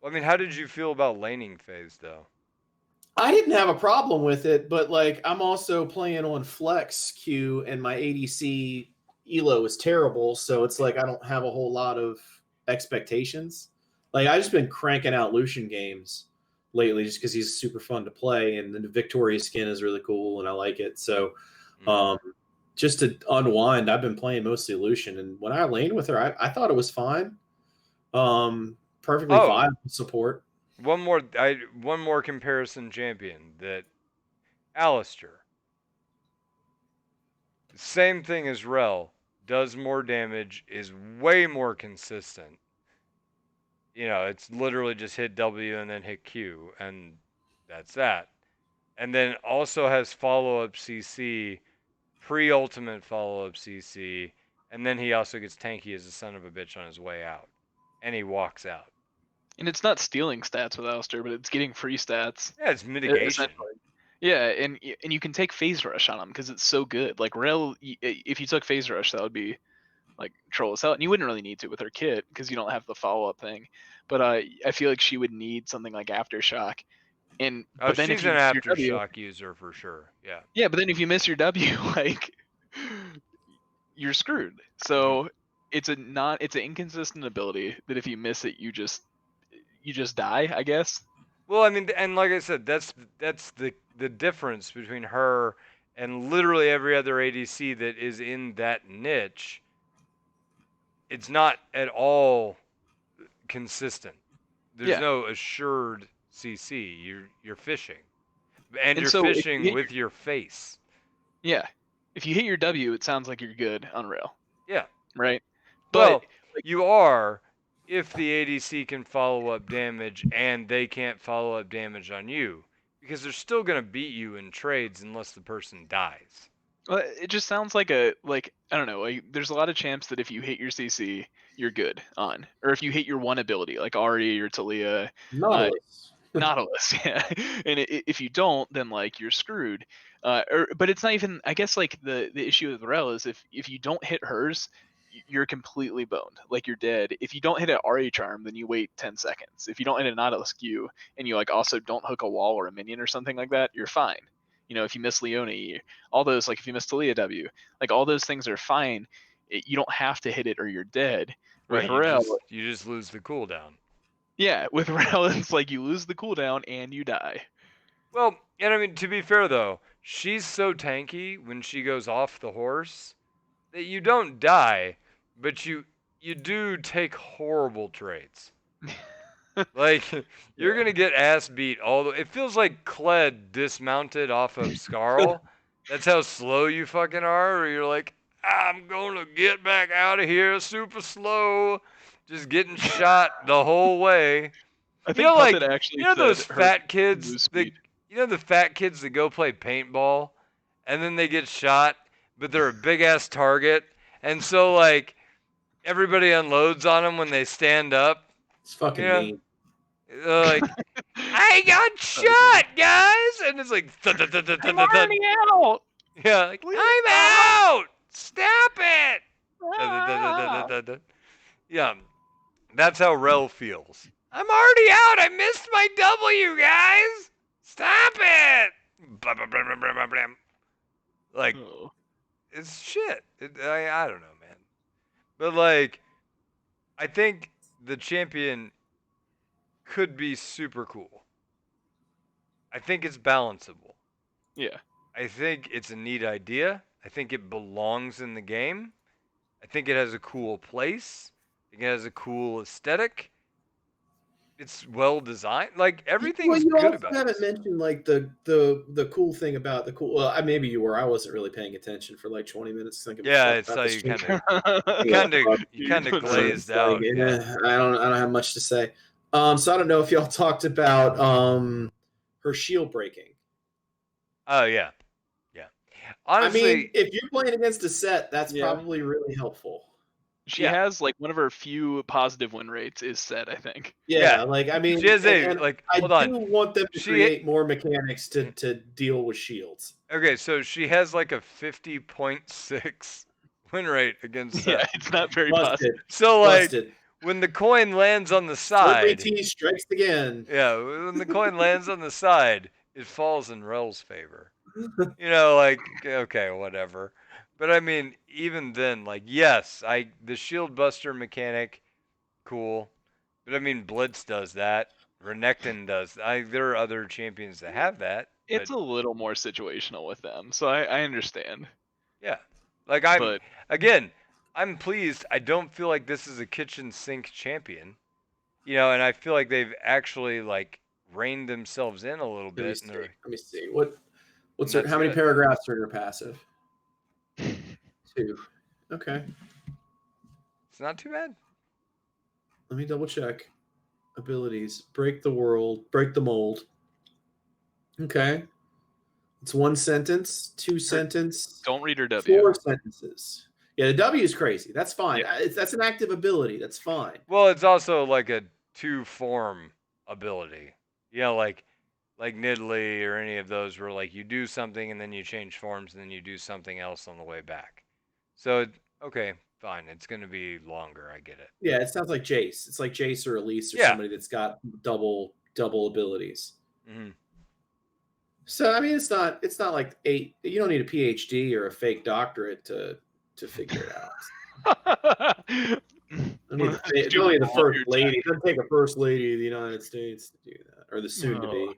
Well, I mean, how did you feel about laning phase, though? I didn't have a problem with it, but like I'm also playing on flex queue, and my ADC elo is terrible, so it's like I don't have a whole lot of expectations. Like I've just been cranking out Lucian games lately, just because he's super fun to play, and the Victoria skin is really cool, and I like it. So, just to unwind, I've been playing mostly Lucian, and when I laned with her, I thought it was fine. Perfectly viable support. One more comparison champion that Alistair. Same thing as Rell, does more damage, is way more consistent. It's literally just hit W and then hit Q, and that's that. And then also has follow-up CC, pre-ultimate follow-up CC, and then he also gets tanky as a son of a bitch on his way out. And he walks out. And it's not stealing stats with Alistair, but it's getting free stats. Yeah, it's mitigation. Yeah, and you can take phase rush on him because it's so good. Like Rell, if you took phase rush, that would be like troll as hell, and you wouldn't really need to with her kit because you don't have the follow up thing. But I feel like she would need something like aftershock. And but then she's if you an miss your W, aftershock user for sure. Yeah. Yeah, but then if you miss your W, like you're screwed. So it's an inconsistent ability that if you miss it, you just die, I guess. Well, I mean, and like I said, that's the difference between her and literally every other ADC that is in that niche. It's not at all consistent. There's no assured CC. You're fishing, and you're so fishing with your face. Yeah, if you hit your W, it sounds like you're good on Rell. Yeah. Right. But you are if the ADC can follow up damage and they can't follow up damage on you, because they're still gonna beat you in trades unless the person dies. Well, it just sounds like I don't know. Like, there's a lot of champs that if you hit your CC, you're good on, or if you hit your one ability, like Ari or Talia, Nautilus, yeah. And if you don't, then like you're screwed. But it's not even. I guess like the issue with Rell is if you don't hit hers, you're completely boned, like you're dead. If you don't hit an RH arm, then you wait 10 seconds. If you don't hit an Nautilus Q and you like also don't hook a wall or a minion or something like that, you're fine. You know, if you miss Leone, all those, like if you miss Talia W, like all those things are fine. You don't have to hit it or you're dead. With Right, Rell, you just lose the cooldown. yeah, with Rell, it's like you lose the cooldown and you die. Well, and I mean, to be fair though, she's so tanky when she goes off the horse that you don't die, but you do take horrible traits. Like you're gonna get ass beat all the. It feels like Kled dismounted off of Scarl. That's how slow you fucking are. Or you're like, I'm gonna get back out of here super slow, just getting shot the whole way. I You think know, Puppet like actually those said her fat kids lose that speed. the fat kids that go play paintball, and then they get shot, but they're a big ass target, and so like everybody unloads on them when they stand up. It's fucking You know, mean. like I got shot, guys, and it's like I'm already out. yeah, like Please I'm stop. out. Stop it. Ah. Yeah, that's how Rell feels. I'm already out. I missed my W, guys. Stop it. Like Oh. it's shit. I don't know, man. But like, I think the champion could be super cool. I think it's balanceable. Yeah. I think it's a neat idea. I think it belongs in the game. I think it has a cool place. I think it has a cool aesthetic. It's well designed. Like Well, everything's you good also about haven't this. mentioned like the cool thing about the cool. Well, maybe you were. I wasn't really paying attention for like 20 minutes thinking Yeah, stuff it's about like this you change. You're you kind of doing glazed It's like, out. Yeah. I don't have much to say. So I don't know if y'all talked about her shield breaking. Oh yeah, yeah. I mean, Honestly, if you're playing against a set, that's Yeah. probably really helpful. She yeah. has like one of her few positive win rates is set, I think. Yeah, like I mean, She has and like. I Hold on. do want them to She create more mechanics to deal with shields. okay. So she has like a 50.6 win rate against Yeah, Seth. it's not very Busted, positive. So like busted. when the coin lands on the Slippery side, T strikes again. yeah, when the coin lands on the side, it falls in Rel's favor. You know, like okay, whatever. But I mean, even then, like yes, the shield buster mechanic, cool. But I mean, Blitz does that. Renekton does. There are other champions that have that, but It's a little more situational with them, so I understand. yeah, like But again, I'm pleased. I don't feel like this is a kitchen sink champion, you know, and I feel like they've actually like reined themselves in a little Let me bit, and see. Let me see. What's her? that's How many good. paragraphs are in her passive? 2. Okay. It's not too bad. Let me double check. Abilities: break the world, break the mold. Okay. It's 1 sentence, 2 sentence, don't read her W. 4 sentences. Yeah, the W is crazy. That's fine. Yeah. That's an active ability. That's fine. Well, it's also like a two form ability, you know, like Nidalee or any of those where like you do something and then you change forms and then you do something else on the way back. So okay, fine. It's gonna be longer. I get it. Yeah, it sounds like Jace. It's like Jace or Elise or Yeah. somebody that's got double abilities. Mm-hmm. So I mean, it's not like you don't need a PhD or a fake doctorate to figure it out. Don't need the first lady. It doesn't take a first lady of the United States to do that, or the soon to be.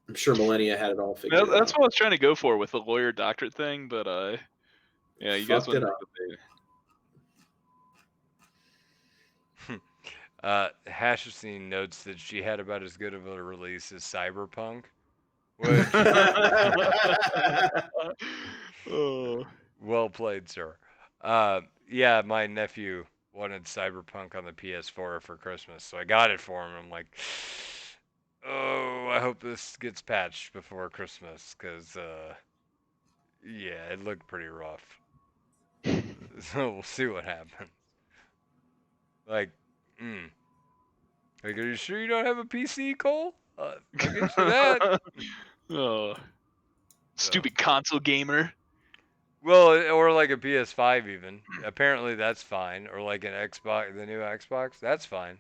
I'm sure Millennia had it all figured out. That's what I was trying to go for with the lawyer doctorate thing, but yeah, you guys Fucked it wouldn't up. Hashasine notes that she had about as good of a release as Cyberpunk. Oh. Well played, sir. Yeah, my nephew wanted Cyberpunk on the PS4 for Christmas, so I got it for him. I'm like, oh, I hope this gets patched before Christmas, because, yeah, it looked pretty rough. So we'll see what happens. Like, like, are you sure you don't have a PC, Cole? I'll get you that. Oh. Stupid console gamer. Well, or like a PS5 even. Apparently that's fine, or like an Xbox, the new Xbox, that's fine.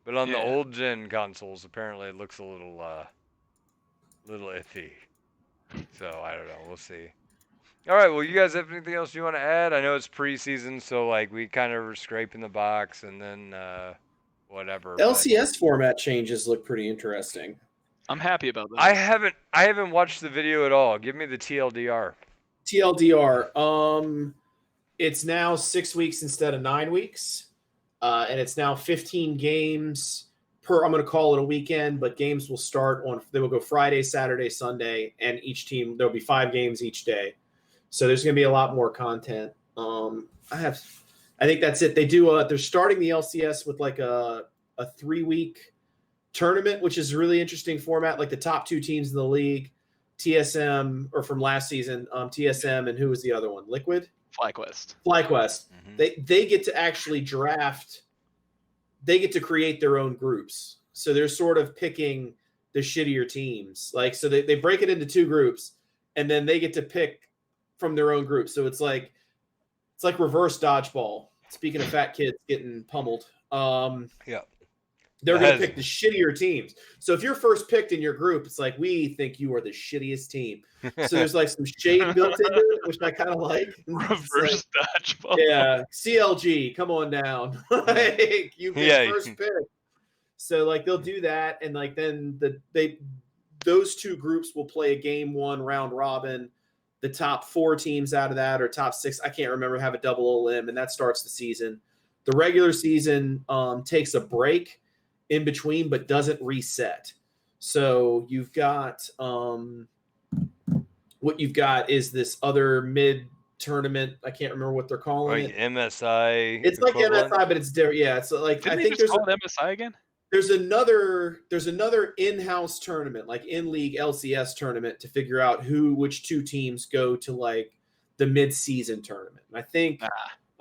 But on the Yeah. old gen consoles, apparently it looks a little iffy. So I don't know. We'll see. All right. Well, you guys have anything else you want to add? I know it's preseason, so like we kind of were scraping the box and then whatever. But LCS format changes look pretty interesting. I'm happy about those. I haven't watched the video at all. Give me the TLDR. TLDR. It's now 6 weeks instead of 9 weeks, and it's now 15 games per. I'm going to call it a weekend, but games will start on. They will go Friday, Saturday, Sunday, and each team there'll be 5 games each day. So there's going to be a lot more content. I think that's it. They do. They're starting the LCS with like a 3-week tournament, which is a really interesting format. Like the top 2 teams in the league, TSM or from last season, TSM and who was the other one? Liquid. FlyQuest. Mm-hmm. They get to actually draft. They get to create their own groups. So they're sort of picking the shittier teams. Like so they break it into 2 groups, and then they get to pick from their own group. So it's like reverse dodgeball. Speaking of fat kids getting pummeled. Yeah. They're going to pick the shittier teams. So if you're first picked in your group, it's like, we think you are the shittiest team. So there's like some shade built into it, which I kind of like. Reverse dodgeball. Yeah. CLG, come on down. Like, you've been first pick. So like they'll do that. And like then those 2 groups will play a game 1 round robin. The top 4 teams out of that, or top 6, I can't remember, have a double elim, and that starts the season. The regular season takes a break in between, but doesn't reset. So you've got what you've got is this other mid tournament. I can't remember what they're calling like it. MSI. It's equivalent? like MSI, but it's different. Yeah, it's like Didn't I they think just call it MSI again? There's another in-house tournament, like in-league LCS tournament, to figure out which 2 teams go to like the mid-season tournament. And I think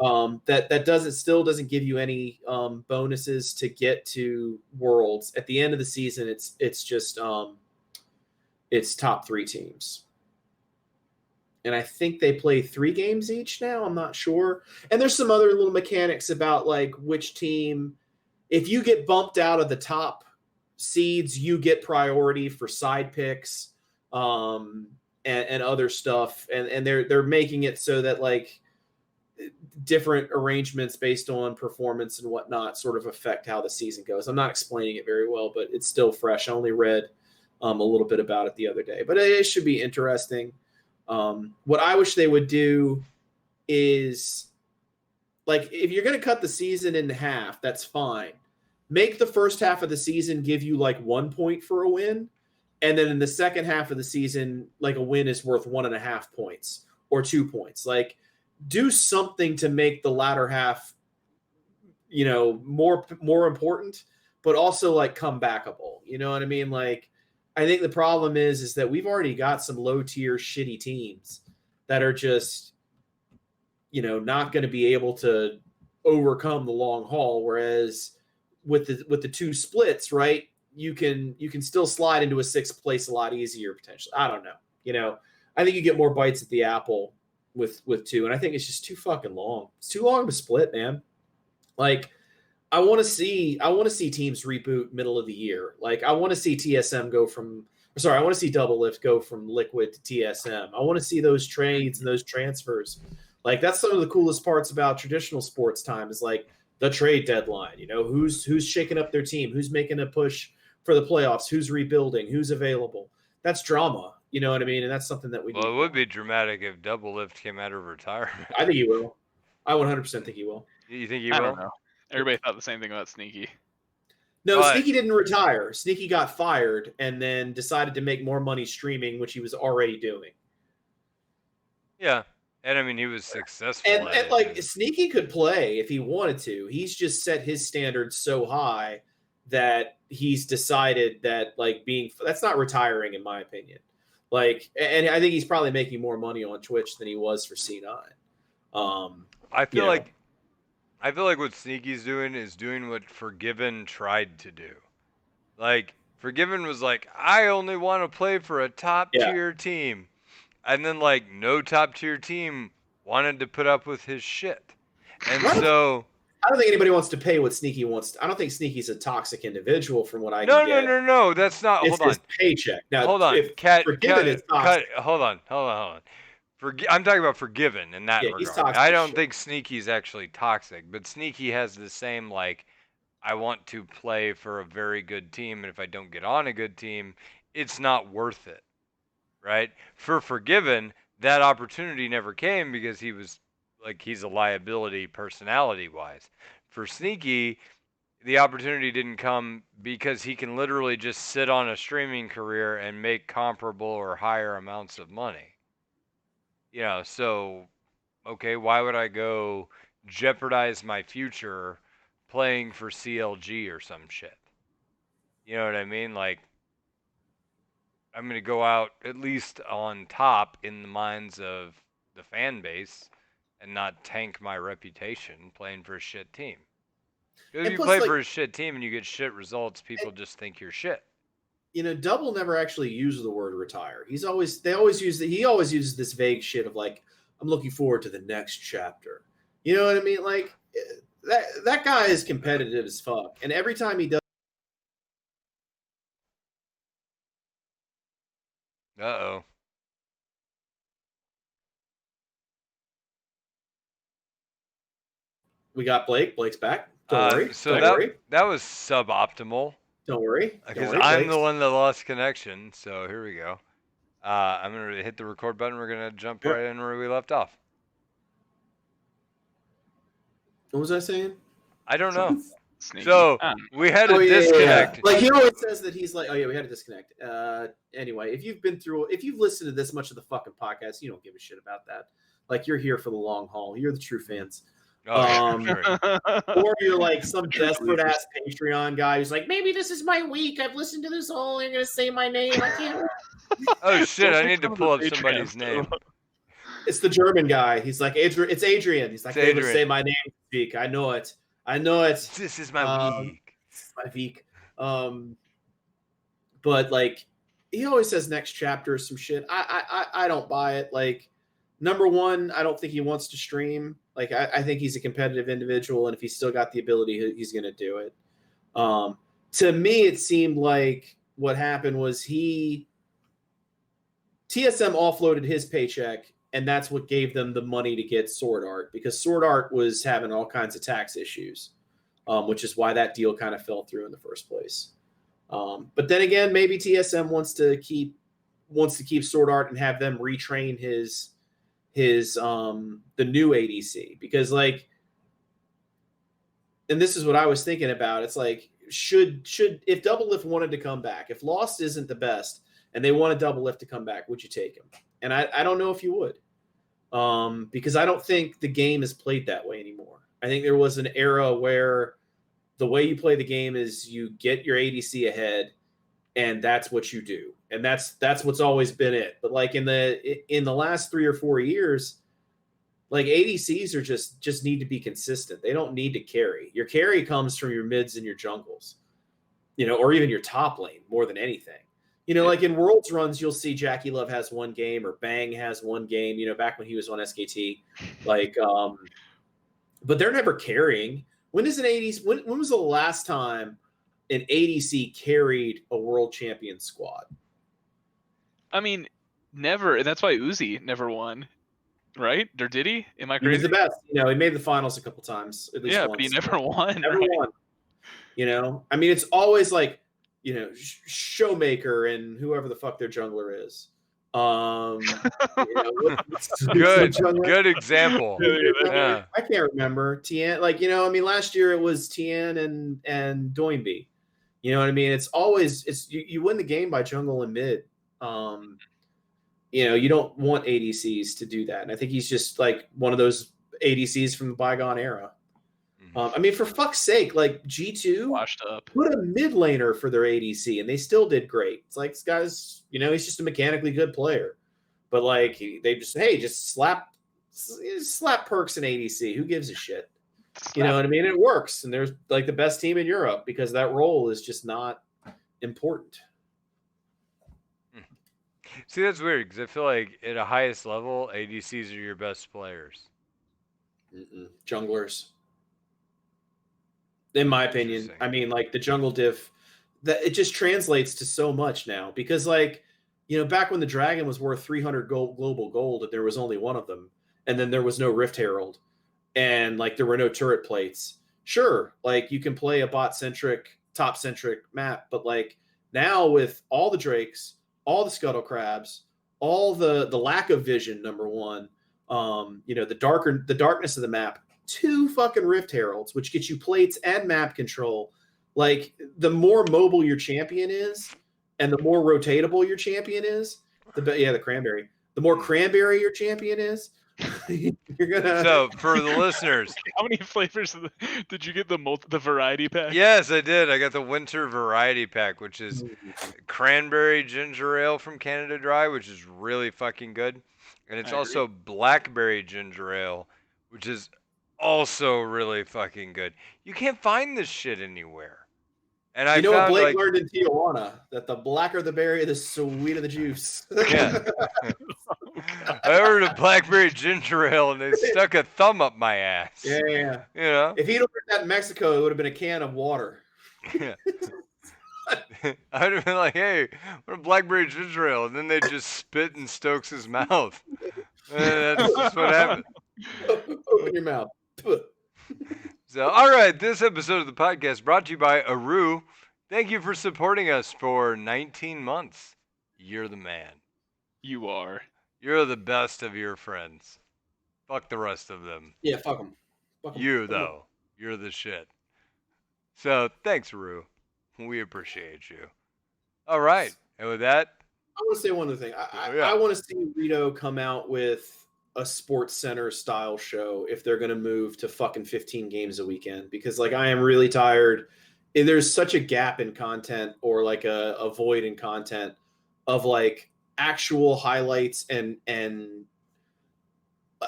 that doesn't give you any bonuses to get to Worlds. At the end of the season, it's just it's top 3 teams. And I think they play 3 games each now. I'm not sure. And there's some other little mechanics about like which team. If you get bumped out of the top seeds, you get priority for side picks and other stuff. And they're making it so that like different arrangements based on performance and whatnot sort of affect how the season goes. I'm not explaining it very well, but it's still fresh. I only read a little bit about it the other day, but it should be interesting. What I wish they would do is, like, if you're going to cut the season in half, that's fine. Make the first half of the season give you like 1 point for a win. And then in the second half of the season, like a win is worth 1.5 points or 2 points. Like, do something to make the latter half, more important, but also like comebackable. You know what I mean? Like, I think the problem is that we've already got some low tier shitty teams that are just, not going to be able to overcome the long haul. Whereas with the 2 splits, right, you can still slide into a 6th place a lot easier potentially. I don't know. I think you get more bites at the apple with 2, and I think it's just too fucking long. It's too long to split, man. Like, I want to see teams reboot middle of the year. Like, I want to see TSM I want to see Double Lift go from Liquid to TSM. I want to see those trades and those transfers. Like, that's some of the coolest parts about traditional sports time is like the trade deadline. Who's shaking up their team, who's making a push for the playoffs, who's rebuilding, who's available. That's drama. You know what I mean? And that's something that we need. Well, it would be dramatic if Double Lift came out of retirement. I think he will. I 100% think he will. You think he will? I don't know. Everybody thought the same thing about Sneaky. No, Sneaky didn't retire. Sneaky got fired and then decided to make more money streaming, which he was already doing. Yeah. And I mean, he was successful. And like, Sneaky could play if he wanted to. He's just set his standards so high that he's decided that like that's not retiring, in my opinion. Like, and I think he's probably making more money on Twitch than he was for C9. I feel like what Sneaky's doing is doing what Forgiven tried to do. Like, Forgiven was like, I only want to play for a top tier team. And then like no top tier team wanted to put up with his shit. And What? so I don't think anybody wants to pay what Sneaky wants. I don't think Sneaky's a toxic individual from what I no, can get. no. That's not. It's Hold his on. paycheck. Now, Hold on. if Forgiven is toxic. Hold on. I'm talking about Forgiven in that Yeah, he's regard. toxic I as don't shit. think Sneaky's actually toxic, but Sneaky has the same like, I want to play for a very good team, and if I don't get on a good team, it's not worth it, right? For Forgiven, that opportunity never came because he was like, he's a liability personality-wise. For Sneaky, the opportunity didn't come because he can literally just sit on a streaming career and make comparable or higher amounts of money. So okay, why would I go jeopardize my future playing for CLG or some shit? You know what I mean? Like, I'm going to go out at least on top in the minds of the fan base and not tank my reputation playing for a shit team. Because if And you plus, play like, for a shit team and you get shit results, people just think you're shit. Double never actually used the word retire. He always uses this vague shit of like, I'm looking forward to the next chapter. You know what I mean? Like that guy is competitive as fuck. And every time he does, Uh-oh. we got Blake. Blake's back. Don't worry. So Don't worry. that was suboptimal Don't worry. Don't because worry. I'm Blake's the one that lost connection. So here we go. I'm going to hit the record button. We're going to jump right in where we left off. What was I saying? I don't know. Sneaky. So we had a disconnect. Yeah. Like he always says that he's like, oh yeah, we had a disconnect. Anyway, if you've listened to this much of the fucking podcast, you don't give a shit about that. Like you're here for the long haul. You're the true fans. Or you're like some desperate ass Patreon guy who's like, maybe this is my week. I've listened to this all. I'm gonna say my name. I can't. Oh shit! I need to pull up somebody's name. It's the German guy. He's like, it's Adrian. He's like, they would say my name. Speak. I know it. This is my week. This is my week. But like, he always says next chapter or some shit. I don't buy it. Like, number one, I don't think he wants to stream. Like, I think he's a competitive individual, and if he's still got the ability, he's going to do it. To me, it seemed like what happened was TSM offloaded his paycheck, and that's what gave them the money to get Sword Art, because Sword Art was having all kinds of tax issues, which is why that deal kind of fell through in the first place. But then again, maybe TSM wants to keep Sword Art and have them retrain his the new ADC, because like, and this is what I was thinking about. It's like, should if Double Lift wanted to come back, if Lost isn't the best and they want a Double Lift to come back, would you take him? And I don't know if you would, because I don't think the game is played that way anymore. I think there was an era where the way you play the game is you get your ADC ahead, and that's what you do, and that's what's always been it. But like in the last 3 or 4 years, like ADCs are just need to be consistent. They don't need to carry. Your carry comes from your mids and your jungles, or even your top lane more than anything. Like in Worlds runs, you'll see Jackie Love has one game or Bang has one game, back when he was on SKT. Like, but they're never carrying. When is an ADC? When was the last time an ADC carried a world champion squad? I mean, never. And that's why Uzi never won, right? Or did he? Am I crazy? He was the best. He made the finals a couple times, at least once. But he never won. Never won. I mean, it's always like, Showmaker and whoever the fuck their jungler is. Good example. Yeah. I can't remember Tien. Like, last year it was Tien and Doinby. You know what I mean? It's always you win the game by jungle and mid. You don't want ADCs to do that, and I think he's just like one of those ADCs from the bygone era. I mean, for fuck's sake, like G2 washed up, put a mid laner for their ADC, and they still did great. It's like, this guy's, he's just a mechanically good player, but like they just slap perks in ADC. Who gives a shit? You know what I mean? It works, and there's like the best team in Europe because that role is just not important. See, that's weird because I feel like at a highest level, ADCs are your best players. Junglers, in my opinion. Interesting. I mean, like the jungle diff, that it just translates to so much now because, like, back when the dragon was worth 300 global gold, and there was only one of them, and then there was no Rift Herald, and like there were no turret plates. Sure, like you can play a bot centric, top centric map, but like now with all the drakes, all the scuttle crabs, all the lack of vision, number one, the darkness of the map, two fucking Rift Heralds, which gets you plates and map control. Like the more mobile your champion is, and the more rotatable your champion is, the cranberry. The more cranberry your champion is, you're gonna. So for the listeners, How many flavors did you get the variety pack? yes, I did. I got the winter variety pack, which is cranberry ginger ale from Canada Dry, which is really fucking good, and it's also blackberry ginger ale, which is also really fucking good. You can't find this shit anywhere. And I You know what found Blake like learned in Tijuana? That the blacker the berry, the sweeter the juice. yeah. I ordered a blackberry ginger ale and they stuck a thumb up my ass. Yeah. You know? If he'd ordered that in Mexico, it would have been a can of water. Yeah. I would have been like, hey, what a blackberry ginger ale. And then they just spit in Stokes' mouth. And that's just what happened. Open your mouth. So, all right, this episode of the podcast brought to you by Aru. Thank you for supporting us for 19 months. You're the man. You are. You're the best of your friends. Fuck the rest of them. Yeah, fuck him. You, though, you're the shit. So, thanks, Rue. We appreciate you. All right. And with that, I want to say one other thing. I want to see Rito come out with a Sports Center style show if they're going to move to fucking 15 games a weekend, because like I am really tired. And there's such a gap in content, or like a void in content of like actual highlights, and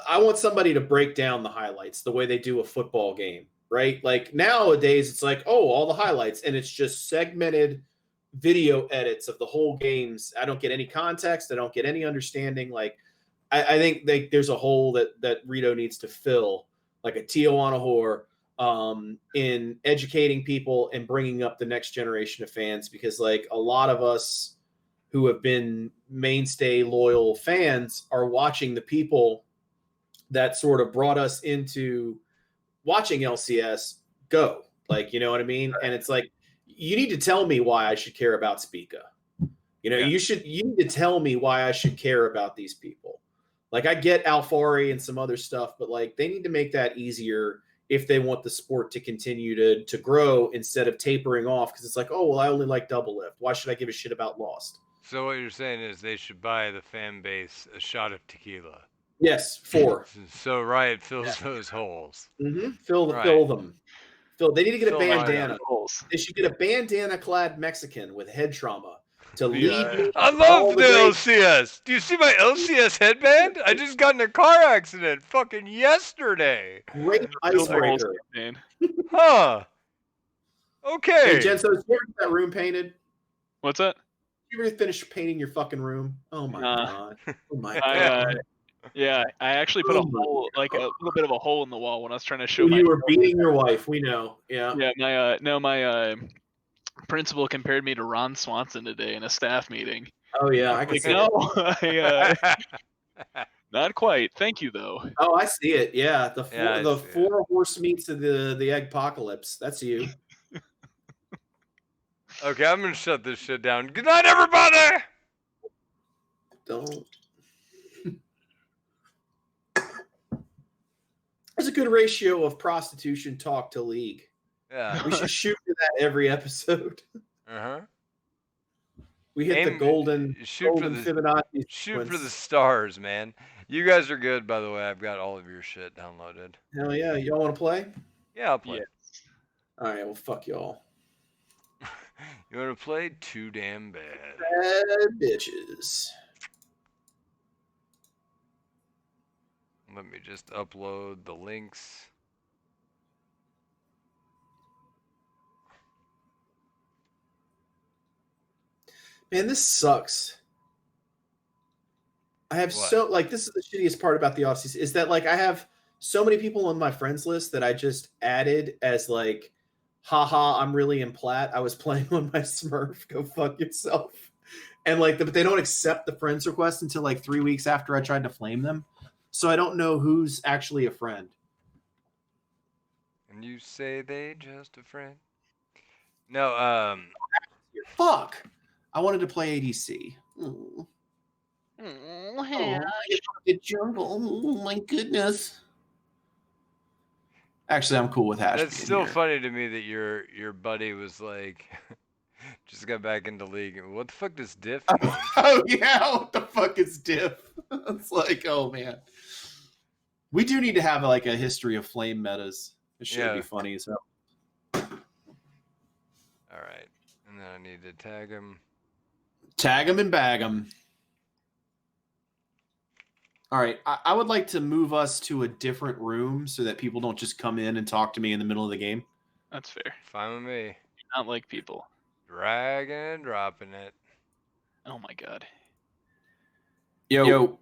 I want somebody to break down the highlights the way they do a football game, right? Like nowadays it's like, oh, all the highlights, and it's just segmented video edits of the whole games. I don't get any context. I don't get any understanding. Like I think there's a hole that Rito needs to fill, like a Tijuana whore, in educating people and bringing up the next generation of fans, because like a lot of us who have been mainstay loyal fans are watching the people that sort of brought us into watching LCS go. Like, you know what I mean? And it's like, you need to tell me why I should care about Spica. You need to tell me why I should care about these people. Like I get Alfari and some other stuff, but like they need to make that easier if they want the sport to continue to grow instead of tapering off. Cause it's like, oh, well, I only like Double Lift. Why should I give a shit about Lost? so what you're saying is they should buy the fan base a shot of tequila. Yes, 4. So Riot fills those holes. Mm-hmm. Fill them. They need to get a bandana. They should get a bandana-clad Mexican with head trauma to lead me. I love the LCS. Do you see my LCS headband? I just got in a car accident fucking yesterday. Great icebreaker. Huh. Okay. Hey, Jen, so did you ever get that room painted? What's that? Did you ever finish painting your fucking room? Oh my god. Oh my god. Yeah, I actually put a hole, like a little bit of a hole in the wall when I was trying to show. You were beating your wife. We know. Yeah. Yeah. My principal compared me to Ron Swanson today in a staff meeting. Oh yeah, I can see it. Not quite. Thank you though. Oh, I see it. Yeah, the four horse meats of the eggpocalypse. That's you. Okay, I'm gonna shut this shit down. Good night, everybody. Don't. There's a good ratio of prostitution talk to league. Yeah. We should shoot for that every episode. Uh-huh. We hit the golden Fibonacci. Shoot for the stars, man. You guys are good, by the way. I've got all of your shit downloaded. Hell yeah. Y'all want to play? Yeah, I'll play. Yes. All right, well, fuck y'all. You want to play? Too damn bad. Bad bitches. Let me just upload the links. Man, this sucks. I have What? so like this is the shittiest part about the offseason is that like I have so many people on my friends list that I just added as like, haha, I'm really in plat. I was playing on my Smurf. Go fuck yourself. And like, but they don't accept the friends request until like 3 weeks after I tried to flame them. So I don't know who's actually a friend. And you say they just a friend? No, Fuck. I wanted to play ADC. Oh, The jungle. Oh my goodness. Actually, I'm cool with Hash. that's being still here. funny to me that your buddy was like, just got back into League. What the fuck does diff mean? Oh yeah, what the fuck is diff? It's like, oh man. We do need to have like a history of flame metas. It should be Yeah. funny as hell. All right, and then I need to tag him. Tag them and bag them. All right, I would like to move us to a different room so that people don't just come in and talk to me in the middle of the game. that's fair. Fine with me. Not like people. Dragging and dropping it. Oh my god. Yo,